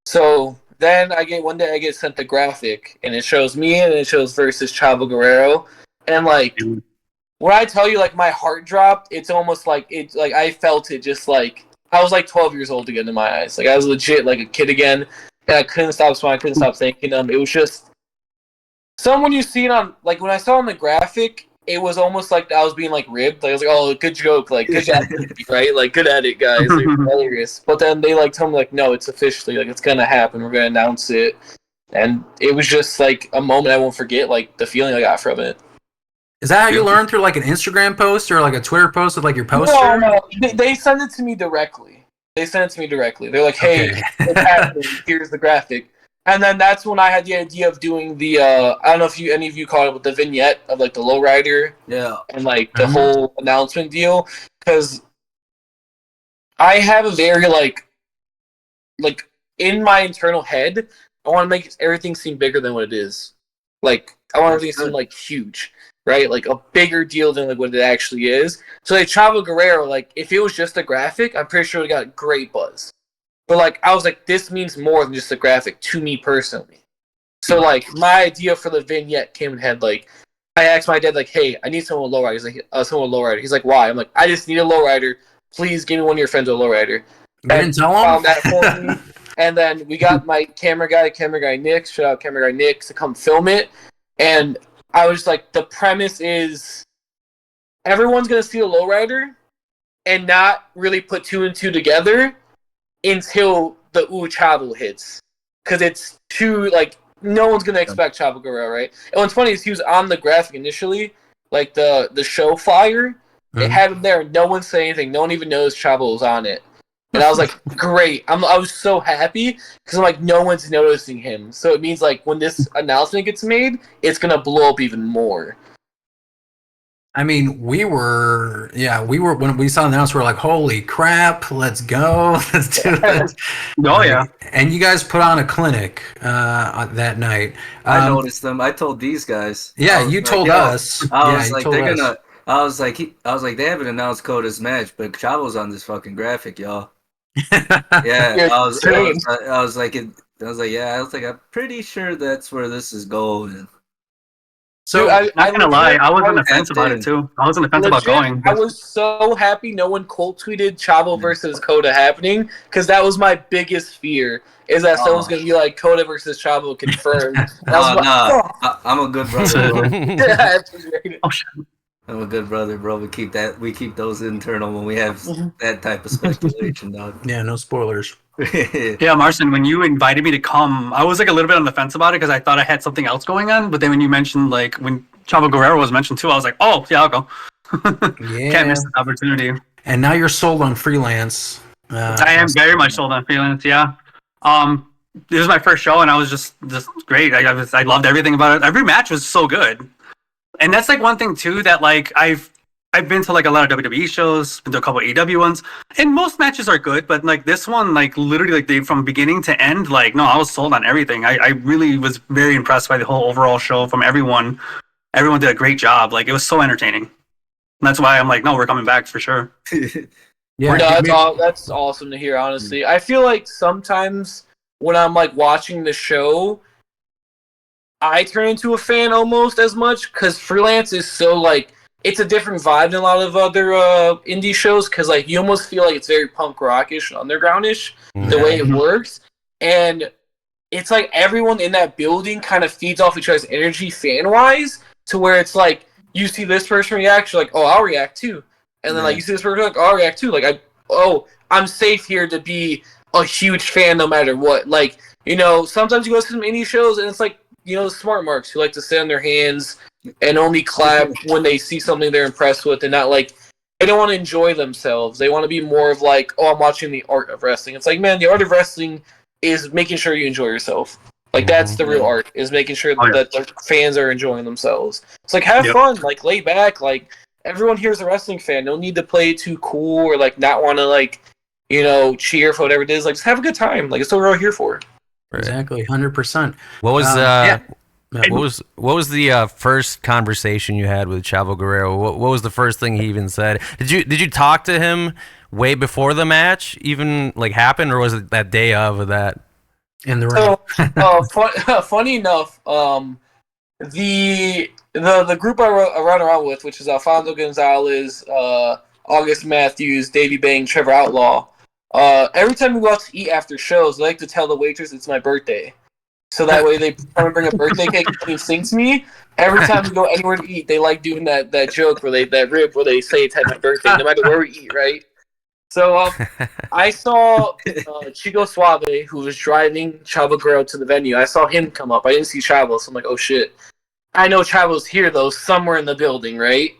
So then one day I get sent the graphic, and it shows me, and it shows versus Chavo Guerrero, and like when I tell you, like my heart dropped, it's almost like I felt it, just like I was like 12 years old again in my eyes. Like I was legit like a kid again, and I couldn't stop smiling, I couldn't stop thanking them. It was just someone you see it on, like when I saw on the graphic, it was almost like I was being like ribbed. Like I was like, "Oh, good joke, like good job, right? Like good at it, guys, like, hilarious." But then they like told me like, "No, it's officially like it's gonna happen. We're gonna announce it," and it was just like a moment I won't forget. Like the feeling I got from it. Is that how you learned, through like an Instagram post or like a Twitter post with like your poster? No. They send it to me directly. They're like, "Hey, it's happening. Here's the graphic." And then that's when I had the idea of doing the I don't know if any of you caught it with the vignette of like the lowrider, and like the whole announcement deal, because I have a very like in my internal head, I want to make everything seem bigger than what it is. Like I want everything to seem like huge, right? Like a bigger deal than like what it actually is. So like Chavo Guerrero, like if it was just a graphic, I'm pretty sure it got great buzz. But like I was like, this means more than just a graphic to me personally. So like my idea for the vignette came in head. Like I asked my dad, like, "Hey, I need someone with lowrider." He's like, "Someone with lowrider." He's like, "Why?" I'm like, "I just need a lowrider. Please give me one of your friends with a lowrider." You didn't tell him? Found that for me. And then we got my camera guy Nick, shout out camera guy Nick, to come film it. And I was like, the premise is everyone's gonna see a lowrider and not really put 2 and 2 together until the Chavo hits, because it's too like no one's gonna expect Chavo Guerrero, right? And what's funny is he was on the graphic initially, like the show flyer. It had him there, and no one said anything. No one even knows Chavo was on it, and I was like, great. I was so happy because I'm like, no one's noticing him, so it means like when this announcement gets made, it's gonna blow up even more. I mean, we were when we saw the announcement, we were like, "Holy crap, let's go, let's do it!" Oh yeah! And you guys put on a clinic that night. I noticed them. I told these guys. Yeah, you told us. I was like, they're gonna. I was like, they haven't announced Koda's match, but Chavo's on this fucking graphic, y'all. Yeah, I was like, I'm pretty sure that's where this is going. So I'm not gonna lie, I was on the fence about it too. I was on the fence about going. I was so happy no one quote tweeted Chavo versus Koda happening, because that was my biggest fear, is that someone's gonna be like, Koda versus Chavo confirmed. I'm a good brother, bro. Yeah, I'm a good brother, bro. We keep those internal when we have that type of speculation, dog. Yeah, no spoilers. Yeah, Marcin, when you invited me to come, I was like a little bit on the fence about it because I thought I had something else going on. But then when you mentioned, like, when Chavo Guerrero was mentioned too, I was like, oh, yeah, I'll go. Yeah. Can't miss this opportunity. And now you're sold on Freelance. I am very much sold on Freelance, yeah. This was my first show, and I was just great. I loved everything about it. Every match was so good. And that's like one thing too that like I've been to like a lot of WWE shows, been to a couple of AEW ones, and most matches are good, but like this one, like literally like they from beginning to end, like no, I was sold on everything. I really was very impressed by the whole overall show from everyone. Everyone did a great job. Like it was so entertaining. That's why I'm like, no, we're coming back for sure. Yeah, No, that's awesome to hear, honestly. I feel like sometimes when I'm like watching the show, I turn into a fan almost as much because Freelance is so like it's a different vibe than a lot of other indie shows because like you almost feel like it's very punk rockish, undergroundish the way it works, and it's like everyone in that building kind of feeds off each other's energy fan wise to where it's like you see this person react, you're like, oh, I'll react too, and then like you see this person like, oh, I'll react too, like I'm safe here to be a huge fan no matter what. Like, you know, sometimes you go to some indie shows and it's like, you know, the smart marks who like to sit on their hands and only clap when they see something they're impressed with and not like they don't want to enjoy themselves. They want to be more of like, oh, I'm watching the art of wrestling. It's like, man, the art of wrestling is making sure you enjoy yourself. Like that's the real art, is making sure that the fans are enjoying themselves. It's like have fun, like lay back, like everyone here is a wrestling fan. No need to play too cool or like not want to like, you know, cheer for whatever it is. Like just have a good time. Like it's what we're all here for. Exactly, 100%. What was what was the first conversation you had with Chavo Guerrero? What was the first thing he even said? Did you talk to him way before the match even like happened, or was it that day of that? In the ring. Funny enough, the group I run around with, which is Alfonso Gonzalez, August Matthews, Davey Bang, Trevor Outlaw. Every time we go out to eat after shows, I like to tell the waitress it's my birthday. So that way they come and bring a birthday cake and he sings me. Every time we go anywhere to eat, they like doing that joke where that rib where they say it's had my birthday, no matter where we eat, right? So I saw Chico Suave, who was driving Chavo Guerrero to the venue. I saw him come up. I didn't see Chavo, so I'm like, oh shit. I know Chavo's here though, somewhere in the building, right?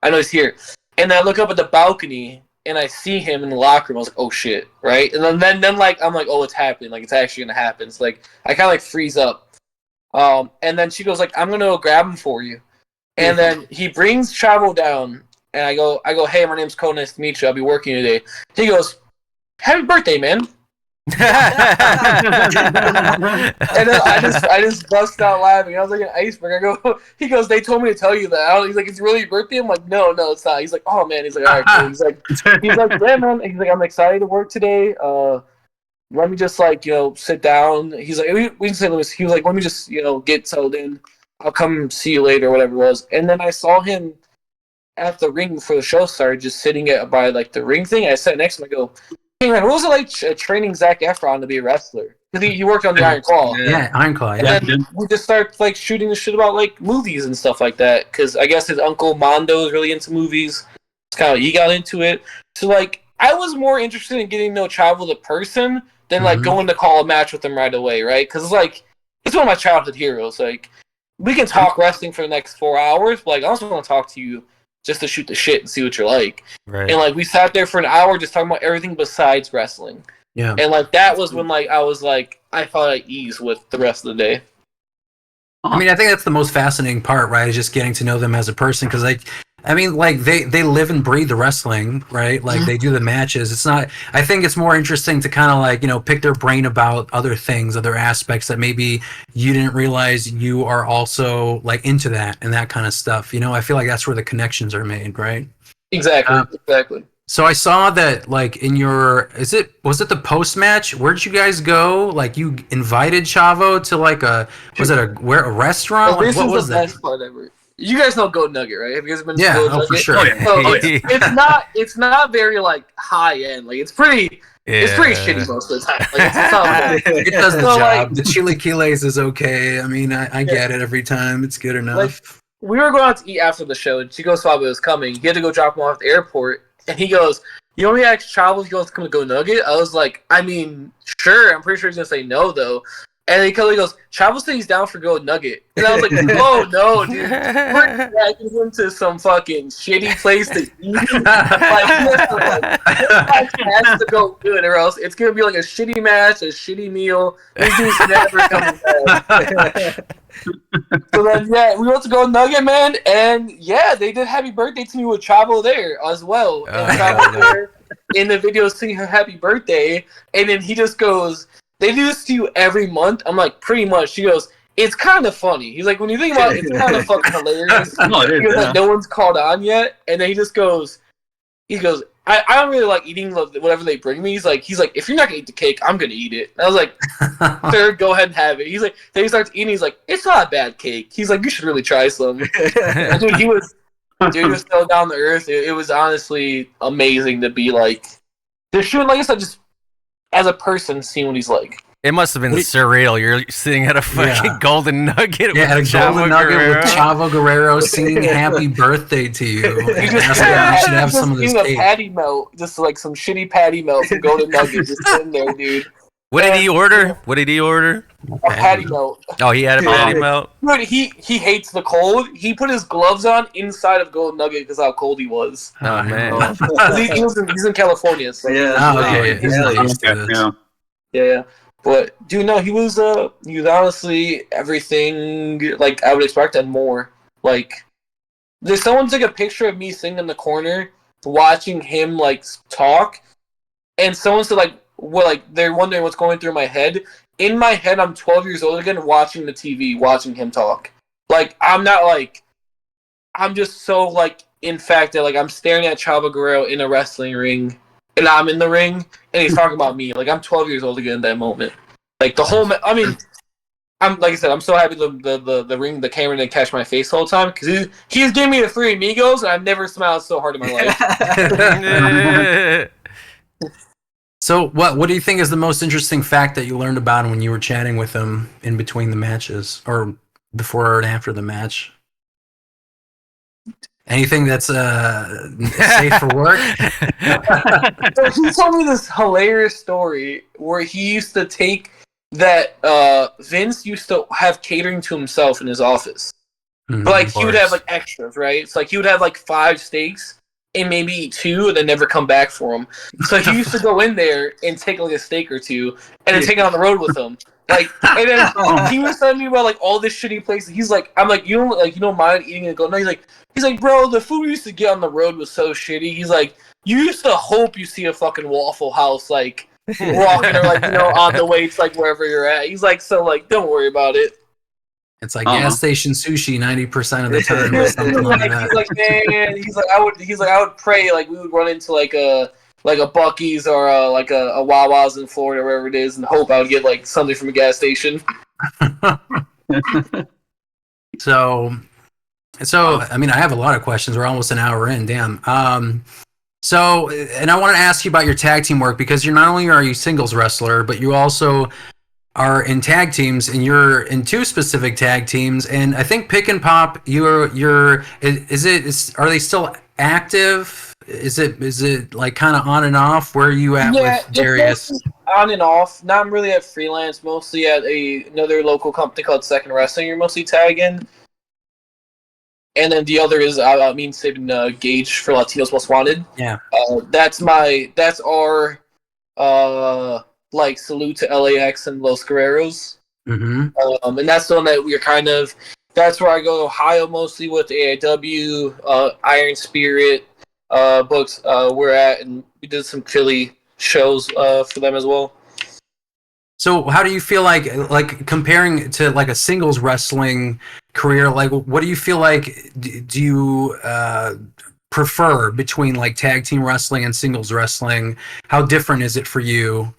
I know he's here. And I look up at the balcony and I see him in the locker room. I was like, oh shit, right? And then like I'm like, oh, it's happening. Like it's actually gonna happen. It's like I kind of like freeze up. And then she goes like, I'm gonna go grab him for you. And then he brings Chavo down, and I go, hey, my name's Koda. Nice to meet you. I'll be working today. He goes, happy birthday, man. And then I just bust out laughing. I was like an iceberg. I go, he goes, they told me to tell you that. He's like, it's really your birthday? I'm like, no, it's not. He's like, oh man. He's like, all right, cool. He's like, yeah, man. He's like, I'm excited to work today. Let me just like, you know, sit down. He's like, we can say this. He was like, let me just, you know, get settled in. I'll come see you later, whatever it was. And then I saw him at the ring before the show started, just sitting by like the ring thing. I sat next to him. I go, hey man, what was it like training Zac Efron to be a wrestler? Because he worked on the Iron Claw. Yeah, Iron Claw. Yeah. And then we just start like shooting the shit about like movies and stuff like that. Because I guess his uncle Mondo is really into movies. It's kind of he got into it. So like I was more interested in getting to know Chavo the person than like going to call a match with him right away, right? Because like it's one of my childhood heroes. Like we can talk wrestling for the next 4 hours, but like I also want to talk to you just to shoot the shit and see what you're like. Right. And like we sat there for an hour just talking about everything besides wrestling. Yeah. And like that was when like I was like I felt at ease with the rest of the day. I mean, I think that's the most fascinating part, right? Is just getting to know them as a person, because like I mean, like they live and breathe the wrestling, right? Like they do the matches. It's not. I think it's more interesting to kind of like, you know, pick their brain about other things, other aspects that maybe you didn't realize you are also like into that and that kind of stuff. You know, I feel like that's where the connections are made, right? Exactly. Exactly. So I saw that like in your was it the post match? Where did you guys go? Like you invited Chavo to like a restaurant? Like, what was that? Best part ever. You guys know Goat Nugget, right? Have you guys been to Goat Nugget? For sure. Oh, yeah. It's not very like high end. Like it's pretty shitty most of the time. Like it's not it does the job. Like, the chili quiles is okay. I mean, I get it every time. It's good enough. Like, we were going out to eat after the show, and Chico Suave was coming. He had to go drop him off at the airport, and he goes, "You want me to ask Chavo if he wants to come to Goat Nugget?" I was like, "I mean, sure." I'm pretty sure he's gonna say no though. And he goes, Chavo said he's down for Goat Nugget. And I was like, oh, no, dude. We're dragging him to some fucking shitty place to eat. Like, has to go good, or else it's going to be like a shitty match, a shitty meal. This dude's never coming back. So then, yeah, we went to Goat Nugget, man. And, yeah, they did happy birthday to me with Chavo there as well. And Chavo there in the video singing her happy birthday. And then he just goes, they do this to you every month? I'm like, pretty much. She goes, it's kind of funny. He's like, when you think about it, it's kind of fucking hilarious. No, it is, Because yeah. like, no one's called on yet, and then he goes, I don't really like eating whatever they bring me. He's like, if you're not gonna eat the cake, I'm gonna eat it. And I was like, sir, go ahead and have it. He's like, then he starts eating. He's like, it's not a bad cake. He's like, you should really try some. And dude, he was so down to earth. It was honestly amazing to be like, there should, like I said, just as a person, seeing what he's like. It must have been surreal. You're sitting at a fucking golden nugget. Yeah, with at a golden nugget Guerrero. with Chavo Guerrero singing "Happy Birthday" to you. He just That's why you should have some of this a cake. patty melt, just like some shitty patty melt from Golden Nugget, just sitting there, dude. What did he order? A patty melt. Oh, he had a patty melt. Dude, he hates the cold. He put his gloves on inside of Golden Nugget because how cold he was. Oh man. 'Cause he's in California, so Yeah. Oh, okay. He's not used to this. Yeah. yeah. But dude, no, he was honestly everything like I would expect and more. Like, there's someone took a picture of me sitting in the corner watching him like talk, and someone said like, well, like they're wondering what's going through my head. In my head, I'm 12 years old again, watching the TV, watching him talk. Like, I'm not like, I'm just so like infected. Like, I'm staring at Chavo Guerrero in a wrestling ring, and I'm in the ring, and he's talking about me. Like, I'm 12 years old again in that moment. Like, the whole, I mean, I'm like I said, I'm so happy the ring, the camera didn't catch my face the whole time because he's giving me the three amigos, and I've never smiled so hard in my life. So, what do you think is the most interesting fact that you learned about him when you were chatting with him in between the matches, or before and after the match? Anything that's safe for work? So he told me this hilarious story where he used to take that Vince used to have catering to himself in his office. But like he would have like extras, right? It's like he would have like 5 steaks and maybe eat 2 and then never come back for them. So he used to go in there and take like a steak or 2 and then take it on the road with him. Like, and then he was telling me about like all this shitty places. He's like, I'm like, you don't mind eating and go. No, he's like, bro, the food we used to get on the road was so shitty. He's like, you used to hope you see a fucking Waffle House like walking or like on the way to like wherever you're at. He's like, so like, don't worry about it. It's like gas station sushi 90% of the time or something like that. He's like, man, I would pray like we would run into like a Buc-ee's or like a Wawa's in Florida or wherever it is, and hope I would get like something from a gas station. So I mean, I have a lot of questions. We're almost an hour in. Damn. So, and I want to ask you about your tag team work because you're not only are you singles wrestler, but you also are in tag teams, and you're in 2 specific tag teams. And I think Pick and Pop, are they still active? Is it like kind of on and off? Where are you at with Darius? On and off. Not really at Freelance. Mostly at another local company called Second Wrestling. You're mostly tagging. And then the other is Sabin Gauge for Latinos Most Wanted. Yeah. That's our like salute to LAX and Los Guerreros. Mm-hmm. And that's the one that we're kind of. That's where I go to Ohio mostly with AEW, Iron Spirit books. We're at, and we did some Philly shows for them as well. So how do you feel like comparing to like a singles wrestling career? Like, what do you feel like? Do you prefer between like tag team wrestling and singles wrestling? How different is it for you?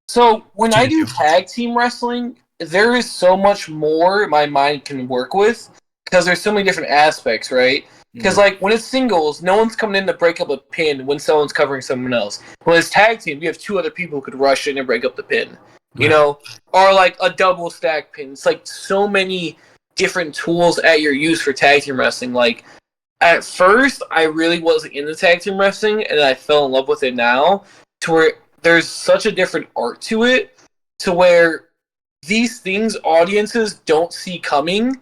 So when I do tag team wrestling, there is so much more my mind can work with because there's so many different aspects, right? Because like when it's singles, no one's coming in to break up a pin when someone's covering someone else. When it's tag team, you have 2 other people who could rush in and break up the pin, or like a double stack pin. It's like so many different tools at your use for tag team wrestling. Like at first, I really wasn't into tag team wrestling, and I fell in love with it now. To where there's such a different art to it, to where these things audiences don't see coming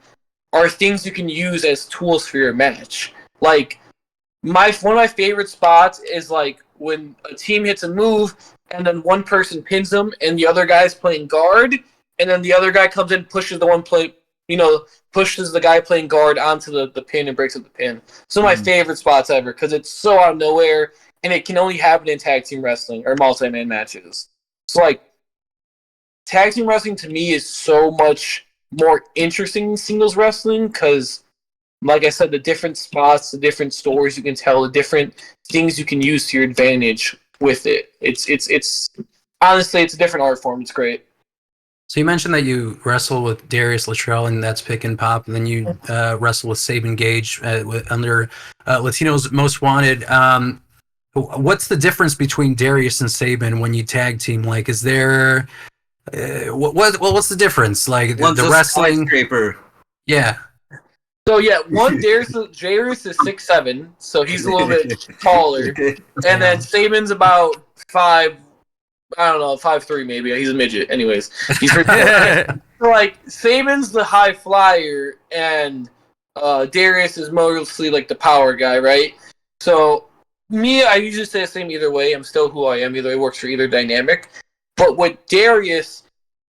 are things you can use as tools for your match. Like one of my favorite spots is like when a team hits a move and then one person pins them and the other guy's playing guard, and then the other guy comes in, pushes the guy playing guard onto the pin and breaks up the pin. Some of my favorite spots ever because it's so out of nowhere and it can only happen in tag team wrestling or multi-man matches. So like tag team wrestling to me is so much more interesting than singles wrestling because, like I said, the different spots, the different stories you can tell, the different things you can use to your advantage with it. It's honestly, it's a different art form. It's great. So you mentioned that you wrestle with Darius Latrell, and that's Pick and Pop, and then you wrestle with Sabin Gauge under Latinos Most Wanted. What's the difference between Darius and Sabin when you tag team? Like, is there what's the difference? Like One's the a wrestling skyscraper. Yeah. So yeah, Darius is 6'7", so he's a little bit taller, and then Sabin's about 5. I don't know, 5'3" maybe. He's a midget. Anyways, he's pretty tall. So, like, Sabin's the high flyer, and Darius is mostly like the power guy, right? So me, I usually say the same either way. I'm still who I am. Either way works for either dynamic. But with Darius,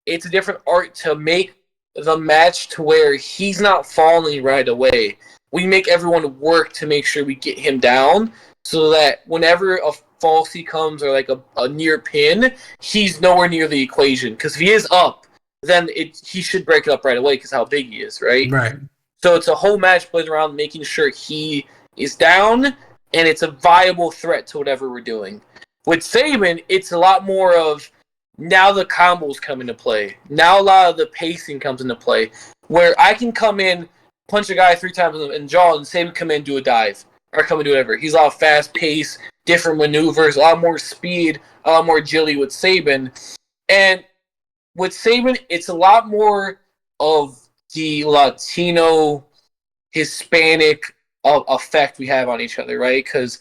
it's a different art to make the match to where he's not falling right away. We make everyone work to make sure we get him down so that whenever a falsy comes or like a near pin, he's nowhere near the equation. Because if he is up, then he should break it up right away because how big he is, right? Right. So it's a whole match played around making sure he is down and it's a viable threat to whatever we're doing. With Sabin, it's a lot more of now the combos come into play. Now a lot of the pacing comes into play. Where I can come in, punch a guy 3 times in the jaw, and Sabin come in and do a dive. Or come and do whatever. He's a lot of fast pace, different maneuvers, a lot more speed, a lot more agility with Sabin. And with Sabin, it's a lot more of the Latino, Hispanic effect we have on each other, right? Because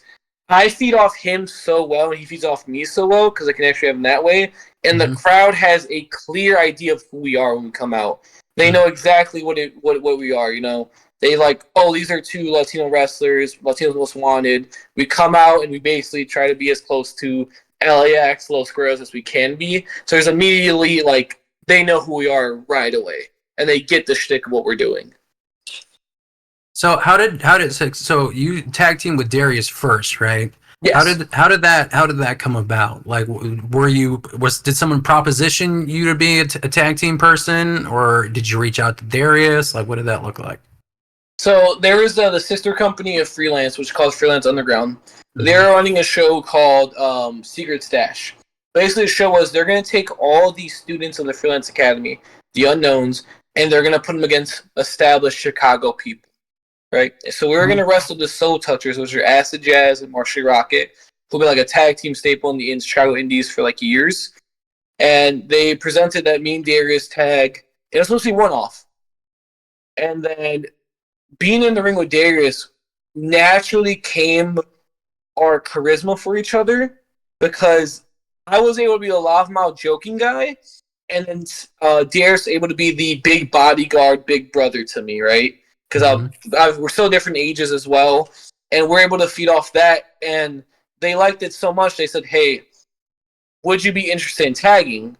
I feed off him so well, and he feeds off me so well, because I can actually have him that way. And the crowd has a clear idea of who we are when we come out. They know exactly what we are, you know. They like, oh, these are 2 Latino wrestlers, Latinos Most Wanted. We come out and we basically try to be as close to LAX, Los Guerreros as we can be. So there's immediately, like, they know who we are right away. And they get the shtick of what we're doing. So so you tag team with Darius first, right? Yes. How did that come about? Like, did someone proposition you to be a tag team person, or did you reach out to Darius? Like, what did that look like? So there is the sister company of Freelance, which is called Freelance Underground. Mm-hmm. They're running a show called Secret Stash. Basically, the show was they're going to take all these students of the Freelance Academy, the unknowns, and they're going to put them against established Chicago people, right? So we were going to wrestle the Soul Touchers, which are Acid Jazz and Marshall Rocket, who've been like a tag team staple in the Chicago Indies for like years. And they presented that me and Darius tag. It was supposed to be one-off. And then being in the ring with Darius naturally came our charisma for each other because I was able to be a loudmouth joking guy, and then Darius able to be the big bodyguard, big brother to me, right? Because we're still different ages as well, and we're able to feed off that. And they liked it so much, they said, "Hey, would you be interested in tagging?"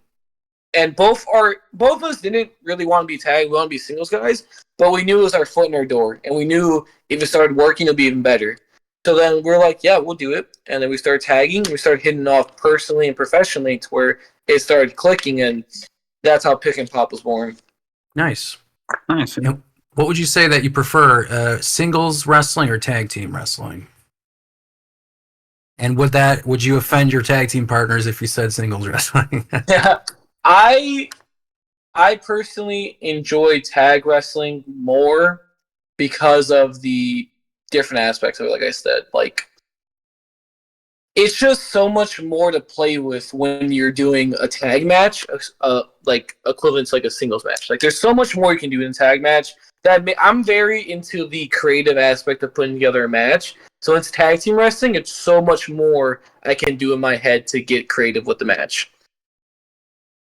And both of us didn't really want to be tagged. We want to be singles guys, but we knew it was our foot in our door, and we knew if it started working, it'd be even better. So then we're like, yeah, we'll do it. And then we started tagging. We started hitting off personally and professionally to where it started clicking, and that's how Pick and Pop was born. Nice. Nice. You know, what would you say that you prefer, singles wrestling or tag team wrestling? And would you offend your tag team partners if you said singles wrestling? Yeah. I personally enjoy tag wrestling more because of the different aspects of it, like I said. Like, it's just so much more to play with when you're doing a tag match, like equivalent to like a singles match. Like, there's so much more you can do in a tag match that I'm very into the creative aspect of putting together a match. So it's tag team wrestling. It's so much more I can do in my head to get creative with the match.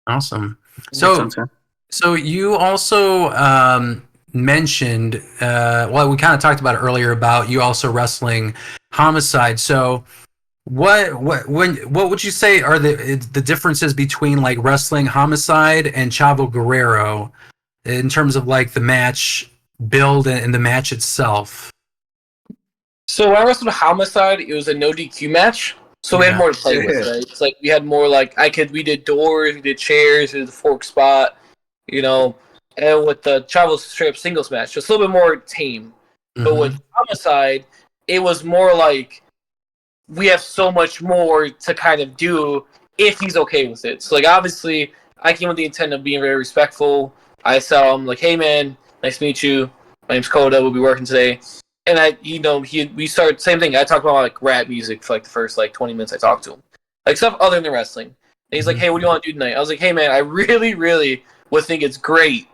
Awesome. So you also mentioned, well, we kind of talked about it earlier about you also wrestling Homicide. So what would you say are the differences between like wrestling Homicide and Chavo Guerrero in terms of like the match build and the match itself? So when I wrestled Homicide, it was a no DQ match. So we had more to play with, right? It's like we had more like we did doors, we did chairs, we did the fork spot, and with the Chavo straight up singles match, just a little bit more tame. Mm-hmm. But with Homicide, it was more like we have so much more to kind of do if he's okay with it. So like obviously I came with the intent of being very respectful. I tell him like, hey man, nice to meet you. My name's Koda, we'll be working today. And we started same thing. I talked about like rap music for like the first like 20 minutes I talked to him. Like stuff other than wrestling. And he's like, hey, what do you want to do tonight? I was like, hey man, I really, really would think it's great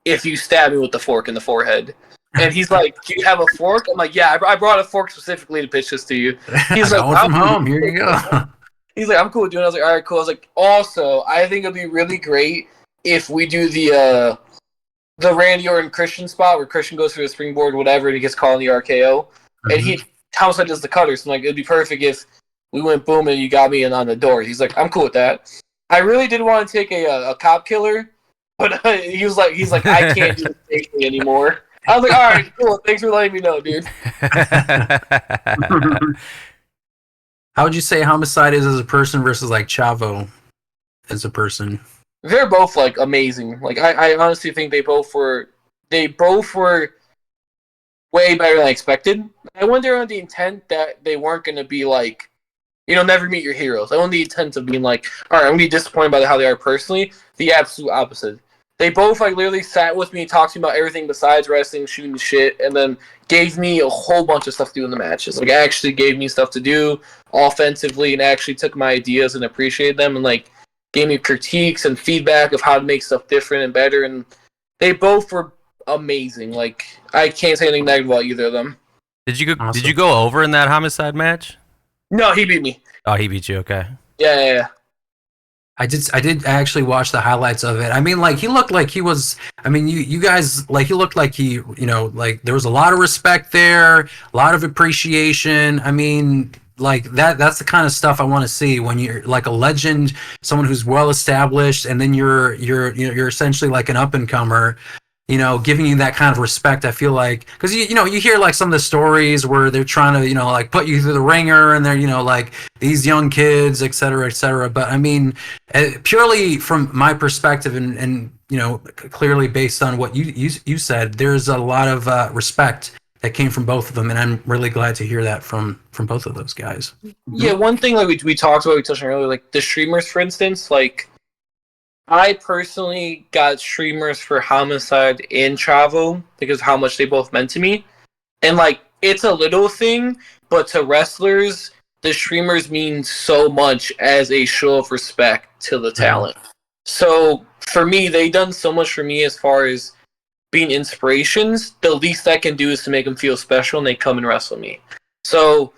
if you stab me with the fork in the forehead. And he's like, do you have a fork? I'm like, yeah, I brought a fork specifically to pitch this to you. He's like, from home, here you go. He's like, I'm cool with doing it. I was like, all right, cool. I was like, also, I think it'd be really great if we do the Randy Orton Christian spot where Christian goes through the springboard, whatever, and he gets called in the RKO. Mm-hmm. And Homicide does the cutter. So I'm like, it'd be perfect if we went boom and you got me in on the door. He's like, I'm cool with that. I really did want to take a cop killer, but he's like, I can't do it safely anymore. I was like, all right, cool. Thanks for letting me know, dude. How would you say Homicide is as a person versus like Chavo as a person? They're both like amazing. Like I honestly think they both were way better than I expected. I went there on the intent that they weren't going to be like, never meet your heroes. I went the intent of being like, all right, I'm going to be disappointed by how they are personally. The absolute opposite. They both like literally sat with me, talked to me about everything besides wrestling, shooting shit, and then gave me a whole bunch of stuff to do in the matches. Like actually gave me stuff to do offensively and actually took my ideas and appreciated them and like gave me critiques and feedback of how to make stuff different and better. And they both were amazing. Like I can't say anything negative about either of them. Did you go over in that Homicide match? No, he beat me. Oh, he beat you. Okay. Yeah. I did actually watch the highlights of it. I mean, like he looked like he was. I mean, you guys like he looked like he, like there was a lot of respect there, a lot of appreciation. I mean, like that's the kind of stuff I want to see when you're like a legend, someone who's well established, and then you're essentially like an up and comer. Giving you that kind of respect, I feel like, because you hear like some of the stories where they're trying to like put you through the ringer, and they're like these young kids, et cetera, et cetera. But I mean, purely from my perspective, and clearly based on what you said, there's a lot of respect that came from both of them, and I'm really glad to hear that from both of those guys. Yeah, one thing like we talked about, we touched on earlier, like the streamers, for instance, like. I personally got streamers for Homicide and Chavo because of how much they both meant to me. And, like, it's a little thing, but to wrestlers, the streamers mean so much as a show of respect to the talent. So, for me, they done so much for me as far as being inspirations. The least I can do is to make them feel special, and they come and wrestle me. So,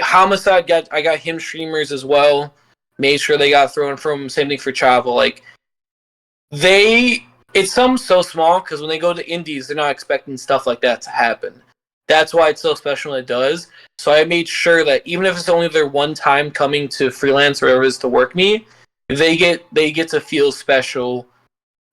Homicide, I got him streamers as well. Made sure they got thrown from. Same thing for Chavo. Like, it's something so small because when they go to indies, they're not expecting stuff like that to happen. That's why it's so special when it does. So I made sure that even if it's only their one time coming to freelance or whatever it is to work me, they get to feel special,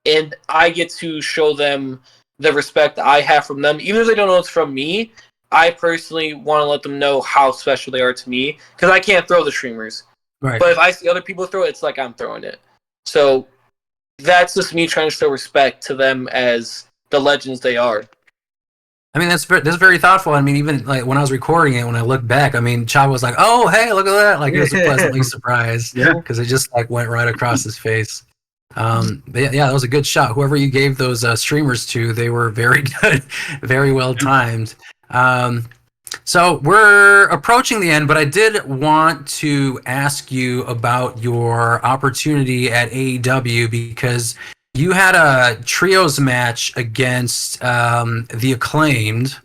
and I get to show them the respect I have from them. Even if they don't know it's from me, I personally want to let them know how special they are to me because I can't throw the streamers. Right. But if I see other people throw it, it's like I'm throwing it. So that's just me trying to show respect to them as the legends they are. I mean, that's very thoughtful. I mean, even like when I was recording it, when I looked back, I mean, Chavo was like, "Oh, hey, look at that!" Like, he was pleasantly surprised because it just like went right across his face. But yeah, that was a good shot. Whoever you gave those streamers to, they were very good, very well timed. So we're approaching the end, but I did want to ask you about your opportunity at AEW because you had a trios match against the Acclaimed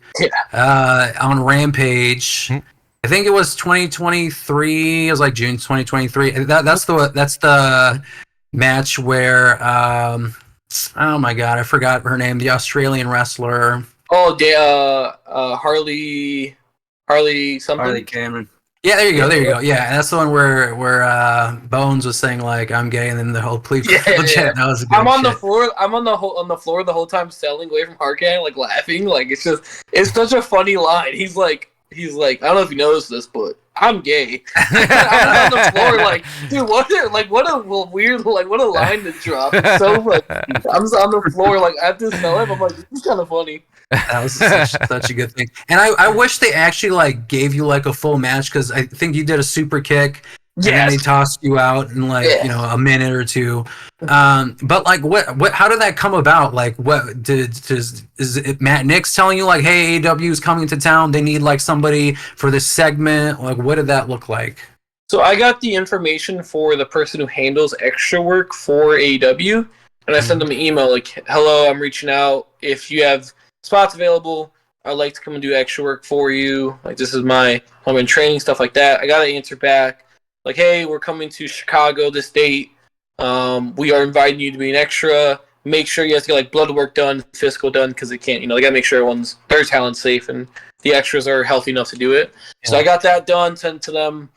on Rampage. I think it was 2023. It was like June 2023. That's the match where oh my god, I forgot her name. The Australian wrestler. Oh, Harley something. Harley Cameron. Yeah, there you go. Yeah, that's the one where Bones was saying like I'm gay, and then the whole plea. Yeah. That was a good I'm on shit. the floor. I'm on the floor the whole time, selling away from Harkan, like laughing. Like it's such a funny line. He's like I don't know if you noticed this, but I'm gay. I'm on the floor like, dude, what a weird, like, what a line to drop. It's so much. I'm just on the floor, like, at this time, I'm like, this is kind of funny. That was such a good thing. And I wish they actually, like, gave you, like, a full match, because I think you did a super kick. And then they tossed you out in, like, you know, a minute or two. But, like, what? How did that come about? Like, what is it Matt Nix telling you, like, hey, AEW is coming to town, they need, like, somebody for this segment? Like, what did that look like? So I got the information for the person who handles extra work for AEW, and I sent them an email like, hello, I'm reaching out. If you have spots available, I'd like to come and do extra work for you. Like, this is my home and training, stuff like that. I got an answer back. Like, hey, we're coming to Chicago this date. We are inviting you to be an extra. Make sure you guys get, like, blood work done, physical done, because they can't, you know, they got to make sure their talent's safe and the extras are healthy enough to do it. Yeah. So I got that done, sent to them.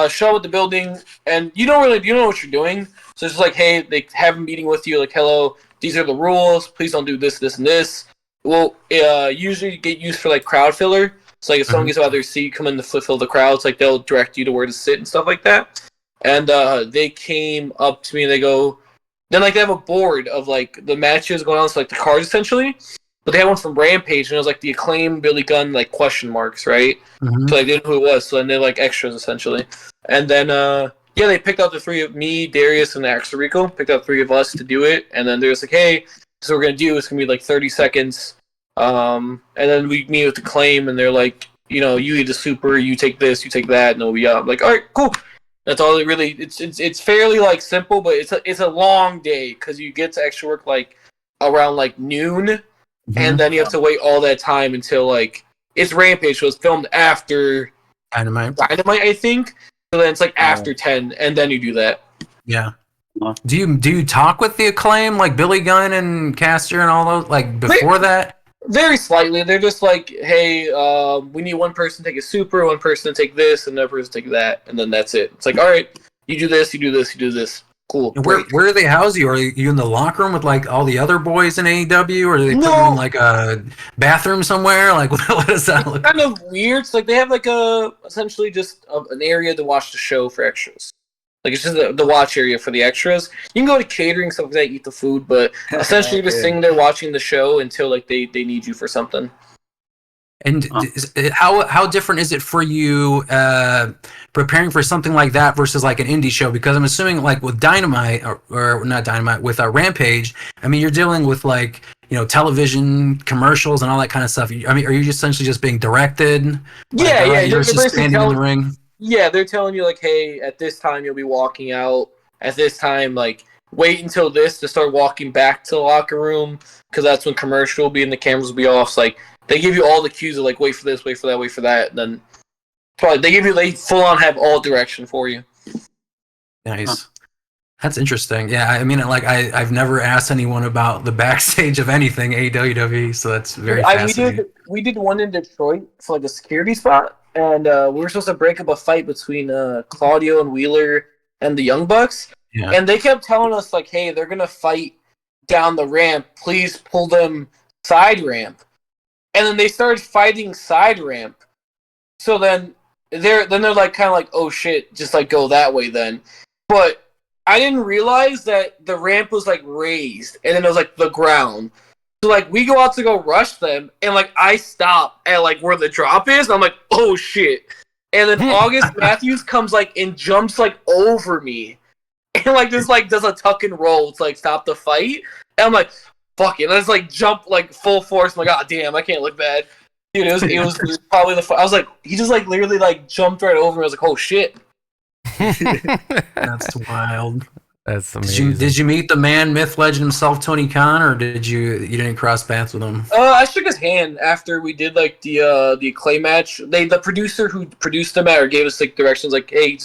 Show up at the building, and you don't know what you're doing. So it's just like, hey, they have a meeting with you, like, hello, these are the rules. Please don't do this, this, and this. Well, usually get used for, like, crowd filler. So, like, if someone gets out of their seat, come in to fill the crowds, like, they'll direct you to where to sit and stuff like that. And they came up to me and they go, then, like, they have a board of, like, the matches going on, so, like, the cards, essentially. But they had one from Rampage, and it was, like, the Acclaimed Billy Gunn, like, question marks, right? So, like, they didn't know who it was, so then they're, like, extras, essentially. And then, they picked out the three of me, Darius, and Axel Rico, picked out three of us to do it. And then they're just like, hey, this is what we're going to do. It's going to be, like, 30 seconds. And then we meet with the claim, and they're like, you know, you eat a super, you take this, you take that, and it'll be up. Like, all right, cool. That's all it really. It's fairly, like, simple, but it's a long day because you get to extra work, like, around, like, noon, and then you have to wait all that time until, like, it's Rampage, so it's filmed after Dynamite, I think. So then it's like after 10, and then you do that. Yeah. Do you talk with the Acclaim, like Billy Gunn and Caster and all those, like, before that? Very slightly. They're just like, hey, we need one person to take a super, one person to take this, and another person to take that, and then that's it. It's like, all right, you do this, you do this, you do this. Cool. Where do they house you? Are you in the locker room with, like, all the other boys in AEW, or do they put you in, like, a bathroom somewhere? Like, what does that look like? Kind of weird. It's like they have, like, essentially just an area to watch the show for extras. Like, it's just the watch area for the extras. You can go to catering, stuff like that, eat the food, but essentially you're just sitting there watching the show until, like, they need you for something. And how different is it for you preparing for something like that versus, like, an indie show? Because I'm assuming, like, with Dynamite, or not Dynamite, with Rampage, I mean, you're dealing with, like, you know, television commercials and all that kind of stuff. I mean, are you essentially just being directed? Yeah. You're just standing in the ring? Yeah, they're telling you, like, hey, at this time you'll be walking out. At this time, like, wait until this to start walking back to the locker room, because that's when commercial will be and the cameras will be off. So, like, they give you all the cues of, like, wait for this, wait for that, wait for that. And then they full on have all direction for you. Nice. That's interesting. Yeah, I mean, like, I've never asked anyone about the backstage of anything AEW, so that's very fascinating. We did one in Detroit for, like, a security spot. And we were supposed to break up a fight between Claudio and Wheeler and the Young Bucks. Yeah. And they kept telling us, like, hey, they're going to fight down the ramp. Please pull them side ramp. And then they started fighting side ramp. So then they're like, kind of like, oh, shit, just, like, go that way then. But I didn't realize that the ramp was, like, raised. And then it was, like, the ground. So, like, we go out to go rush them, and, like, I stop at, like, where the drop is, and I'm like, oh, shit. And then August Matthews comes, like, and jumps, like, over me. And, like, just, like, does a tuck and roll to, like, stop the fight. And I'm like, fuck it. And I just, like, jump, like, full force. I'm like, oh, damn, I can't look bad. Dude, it was probably I was like, he just, like, literally, like, jumped right over me. I was like, oh, shit. That's wild. That's amazing. Did you meet the man, myth, legend himself, Tony Khan, or you didn't cross paths with him? I shook his hand after we did, like, the Acclaim match. The producer who produced the match gave us, like, directions, like, hey,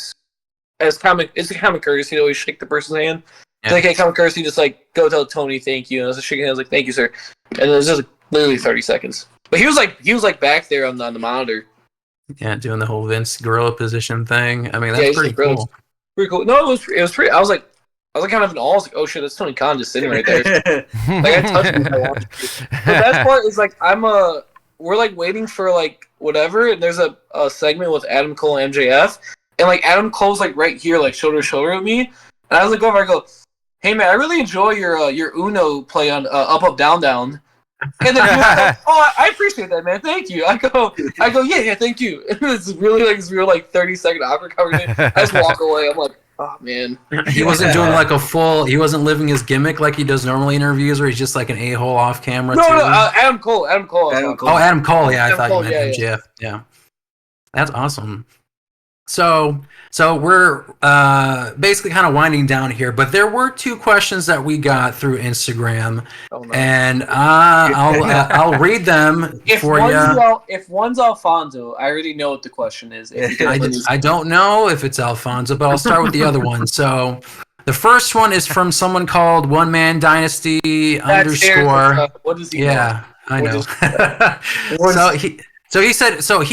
it's a common courtesy to always shake the person's hand. Yeah. It's like, hey, common courtesy, just, like, go tell Tony thank you. And I was just shaking hands, like, thank you, sir. And it was just, like, literally 30 seconds. But he was like back there on the monitor. Yeah, doing the whole Vince Gorilla position thing. I mean, that's pretty cool. Pretty cool. No, it was pretty. I was like kind of in awe. I was like, oh shit, that's Tony Khan just sitting right there. Like, I touched him. But that part is, like, we're, like, waiting for, like, whatever, and there's a segment with Adam Cole and MJF, and like Adam Cole's like right here, like shoulder to shoulder with me, and I was like over, I go, hey man, I really enjoy your Uno play on up up down down. And then he was like, oh, I appreciate that, man. Thank you. I go, yeah, thank you. And it's really like this real like 30-second awkward conversation. I just walk away. I'm like, oh man. He wasn't doing like he wasn't living his gimmick like he does normally in interviews, where he's just like an a-hole off camera. No, Adam Cole. Oh, Adam Cole. Yeah, I thought you meant yeah, MJF. Yeah, that's awesome. So we're basically kind of winding down here, but there were 2 questions that we got through Instagram, and I'll read them for you. If one's Alfonso, I already know what the question is. I don't know if it's Alfonso, but I'll start with the other one. So the first one is from someone called One Man Dynasty _ What is he? Yeah, I know. So he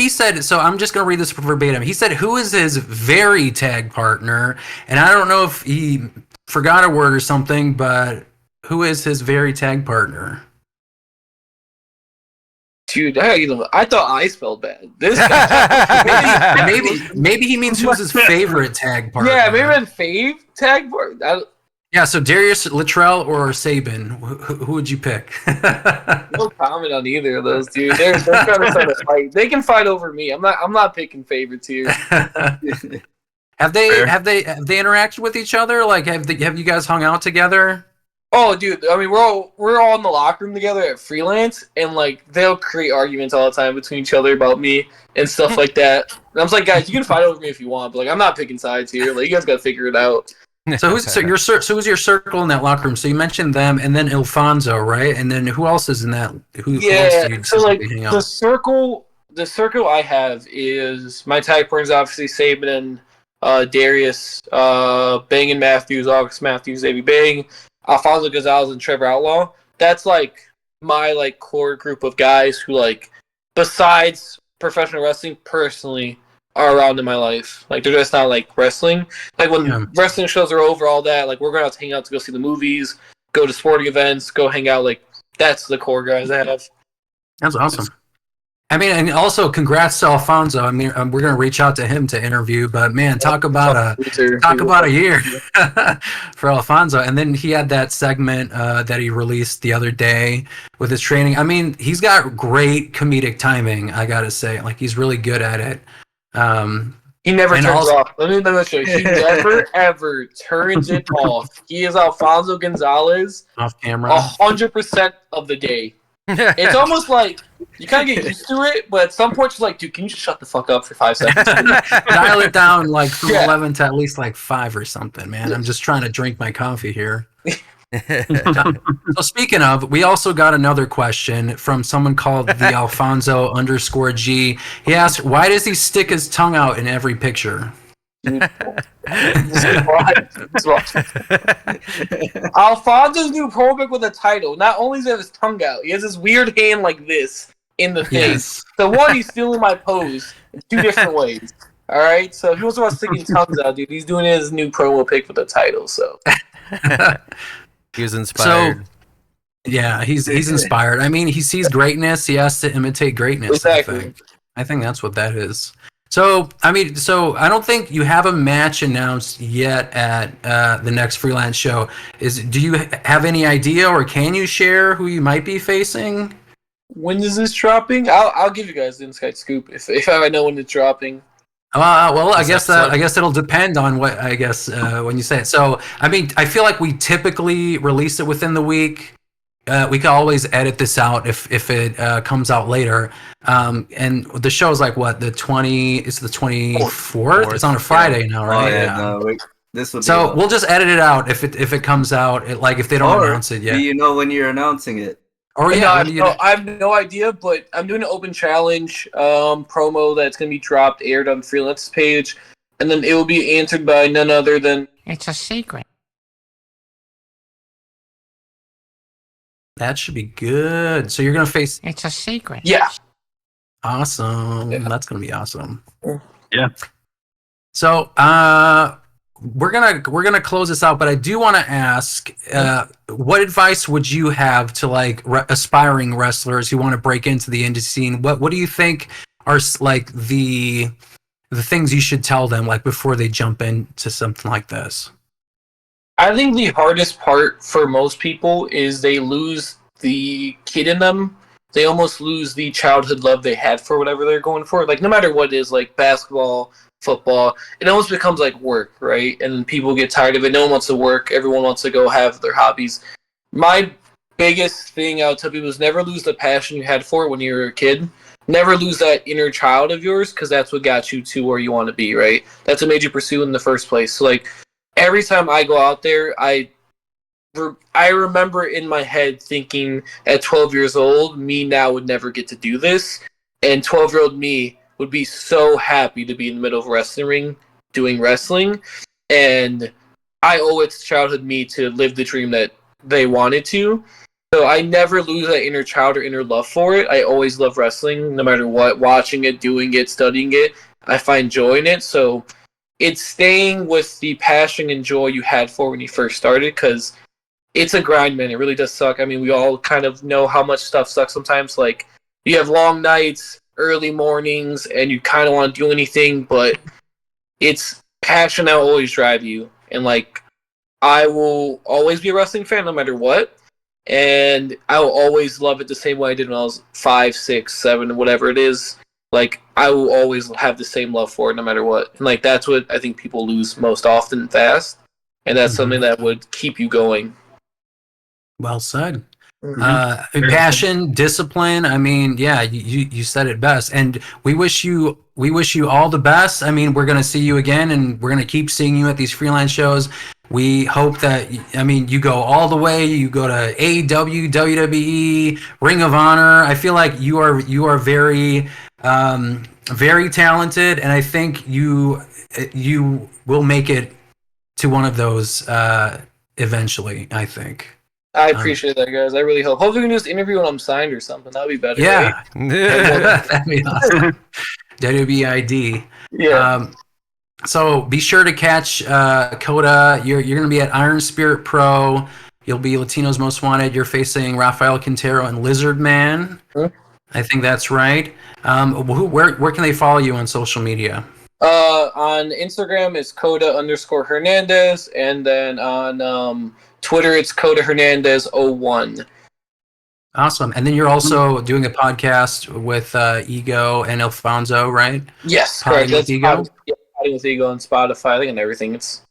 said, I'm just going to read this verbatim. He said, who is his very tag partner? And I don't know if he forgot a word or something, but who is his very tag partner? Dude, I thought I spelled bad. This guy. maybe he means who's his favorite tag partner. Yeah, maybe his fave tag partner. Yeah, so Darius, Latrell, or Sabin, who would you pick? No comment on either of those, dude. They're trying to start a fight. They can fight over me. I'm not picking favorites here. Have they interacted with each other? Like, have you guys hung out together? Oh, dude. I mean, we're all in the locker room together at Freelance, and like they'll create arguments all the time between each other about me and stuff like that. And I was like, guys, you can fight over me if you want, but like I'm not picking sides here. Like you guys got to figure it out. So who's your circle in that locker room? So you mentioned them, and then Alfonso, right? And then who else is in that? Who else do you so like the circle I have is my tag partners, obviously Sabin and Darius, Bang and Matthews, August Matthews, Davey Bang, Alfonso Gonzalez, and Trevor Outlaw. That's like my like core group of guys who like, besides professional wrestling, personally are around in my life. Like they're just not like wrestling. Like when wrestling shows are over, all that, like we're going out to hang out to go see the movies, go to sporting events, go hang out. Like that's the core guys I have. That's awesome. I mean, and also congrats to Alfonso. I mean, we're going to reach out to him to interview, but man, talk about a year for Alfonso. And then he had that segment that he released the other day with his training. I mean, he's got great comedic timing, I got to say. Like he's really good at it. He never turns off. Let me show you. He never ever turns it off. He is Alfonso Gonzalez off camera 100% of the day. It's almost like you kind of get used to it, but at some point you're like, dude, can you just shut the fuck up for 5 seconds? Dial it down like from 11 to at least like 5 or something, man. I'm just trying to drink my coffee here. So speaking of, we also got another question from someone called the Alfonso _G. He asked, why does he stick his tongue out in every picture? Alfonso's new promo with a title. Not only does he have his tongue out, he has this weird hand like this in the face. So one, he's stealing my pose in 2 different ways. All right, so if he wants to sticking tongues out, dude, he's doing his new promo pic with a title. So he was inspired. So, yeah, he's inspired. I mean, he sees greatness. He has to imitate greatness. Exactly. I think that's what that is. So, I mean, I don't think you have a match announced yet at the next Freelance show. Do you have any idea, or can you share who you might be facing? When is this dropping? I'll give you guys the inside scoop if I know when it's dropping. Well, I guess it'll depend on what when you say it. So, I mean, I feel like we typically release it within the week. We can always edit this out if it comes out later. And the show is like what, the 24th? It's on a Friday now, right? This would so we'll just edit it out if it comes out. If they don't announce it yet. Do you know when you're announcing it? Or I have no idea, but I'm doing an open challenge promo that's going to be aired on Freelance's page, and then it will be answered by none other than... It's a secret. That should be good. So you're going to face... It's a secret. Yeah. Awesome. Yeah. That's going to be awesome. Yeah. So we're gonna close this out, but I do want to ask, what advice would you have to aspiring wrestlers who want to break into the indie scene? What do you think are like the things you should tell them like before they jump into something like this? I think the hardest part for most people is they lose the kid in them. They almost lose the childhood love they had for whatever they're going for. Like, no matter what it is, like basketball, football, it almost becomes like work, right? And people get tired of it. No one wants to work. Everyone wants to go have their hobbies. My biggest thing I would tell people is never lose the passion you had for it when you were a kid. Never lose that inner child of yours, because that's what got you to where you want to be, right? That's what made you pursue in the first place. So, like, every time I go out there, I remember in my head thinking at 12 years old, me now would never get to do this. And 12-year-old me would be so happy to be in the middle of a wrestling ring doing wrestling. And I owe it to childhood me to live the dream that they wanted to. So I never lose that inner child or inner love for it. I always love wrestling, no matter what, watching it, doing it, studying it. I find joy in it. So it's staying with the passion and joy you had for when you first started, because it's a grind, man. It really does suck. I mean, we all kind of know how much stuff sucks sometimes. Like, you have long nights, early mornings, and you kind of want to do anything, but it's passion that will always drive you. And, like, I will always be a wrestling fan no matter what. And I will always love it the same way I did when I was 5, 6, 7, whatever it is. Like, I will always have the same love for it no matter what. And, like, that's what I think people lose most often fast. And that's something that would keep you going. Well said. Passion, discipline. I mean, yeah, you said it best. And we wish you all the best. I mean, we're gonna see you again, and we're gonna keep seeing you at these freelance shows. We hope that, I mean, you go all the way. You go to AEW, WWE, Ring of Honor. I feel like you are very, very talented, and I think you will make it to one of those eventually. I think. I appreciate that, guys. I really hope. Hopefully, we can just interview when I'm signed or something. That'd be better. Yeah, right? that'd be awesome. WBID. Yeah. So be sure to catch Koda. You're going to be at Iron Spirit Pro. You'll be Latino's Most Wanted. You're facing Rafael Quintero and Lizard Man. I think that's right. Where can they follow you on social media? On Instagram, it's Koda_Hernandez, and then on Twitter, it's Koda Hernandez 01. Awesome. And then you're also doing a podcast with Ego and Alfonso, right? Yes, Potting correct. with Ego? Potting with Ego on Spotify, I think, and everything. It's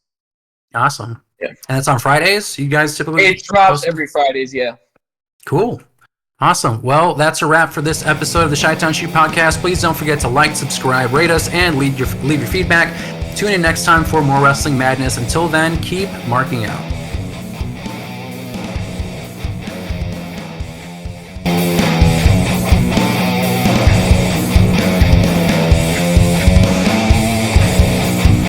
awesome. Yeah. And it's on Fridays? You guys typically It drops every Fridays, yeah. Cool. Awesome. Well, that's a wrap for this episode of the Chi-Town Shoot Podcast. Please don't forget to like, subscribe, rate us, and leave your feedback. Tune in next time for more wrestling madness. Until then, keep marking out.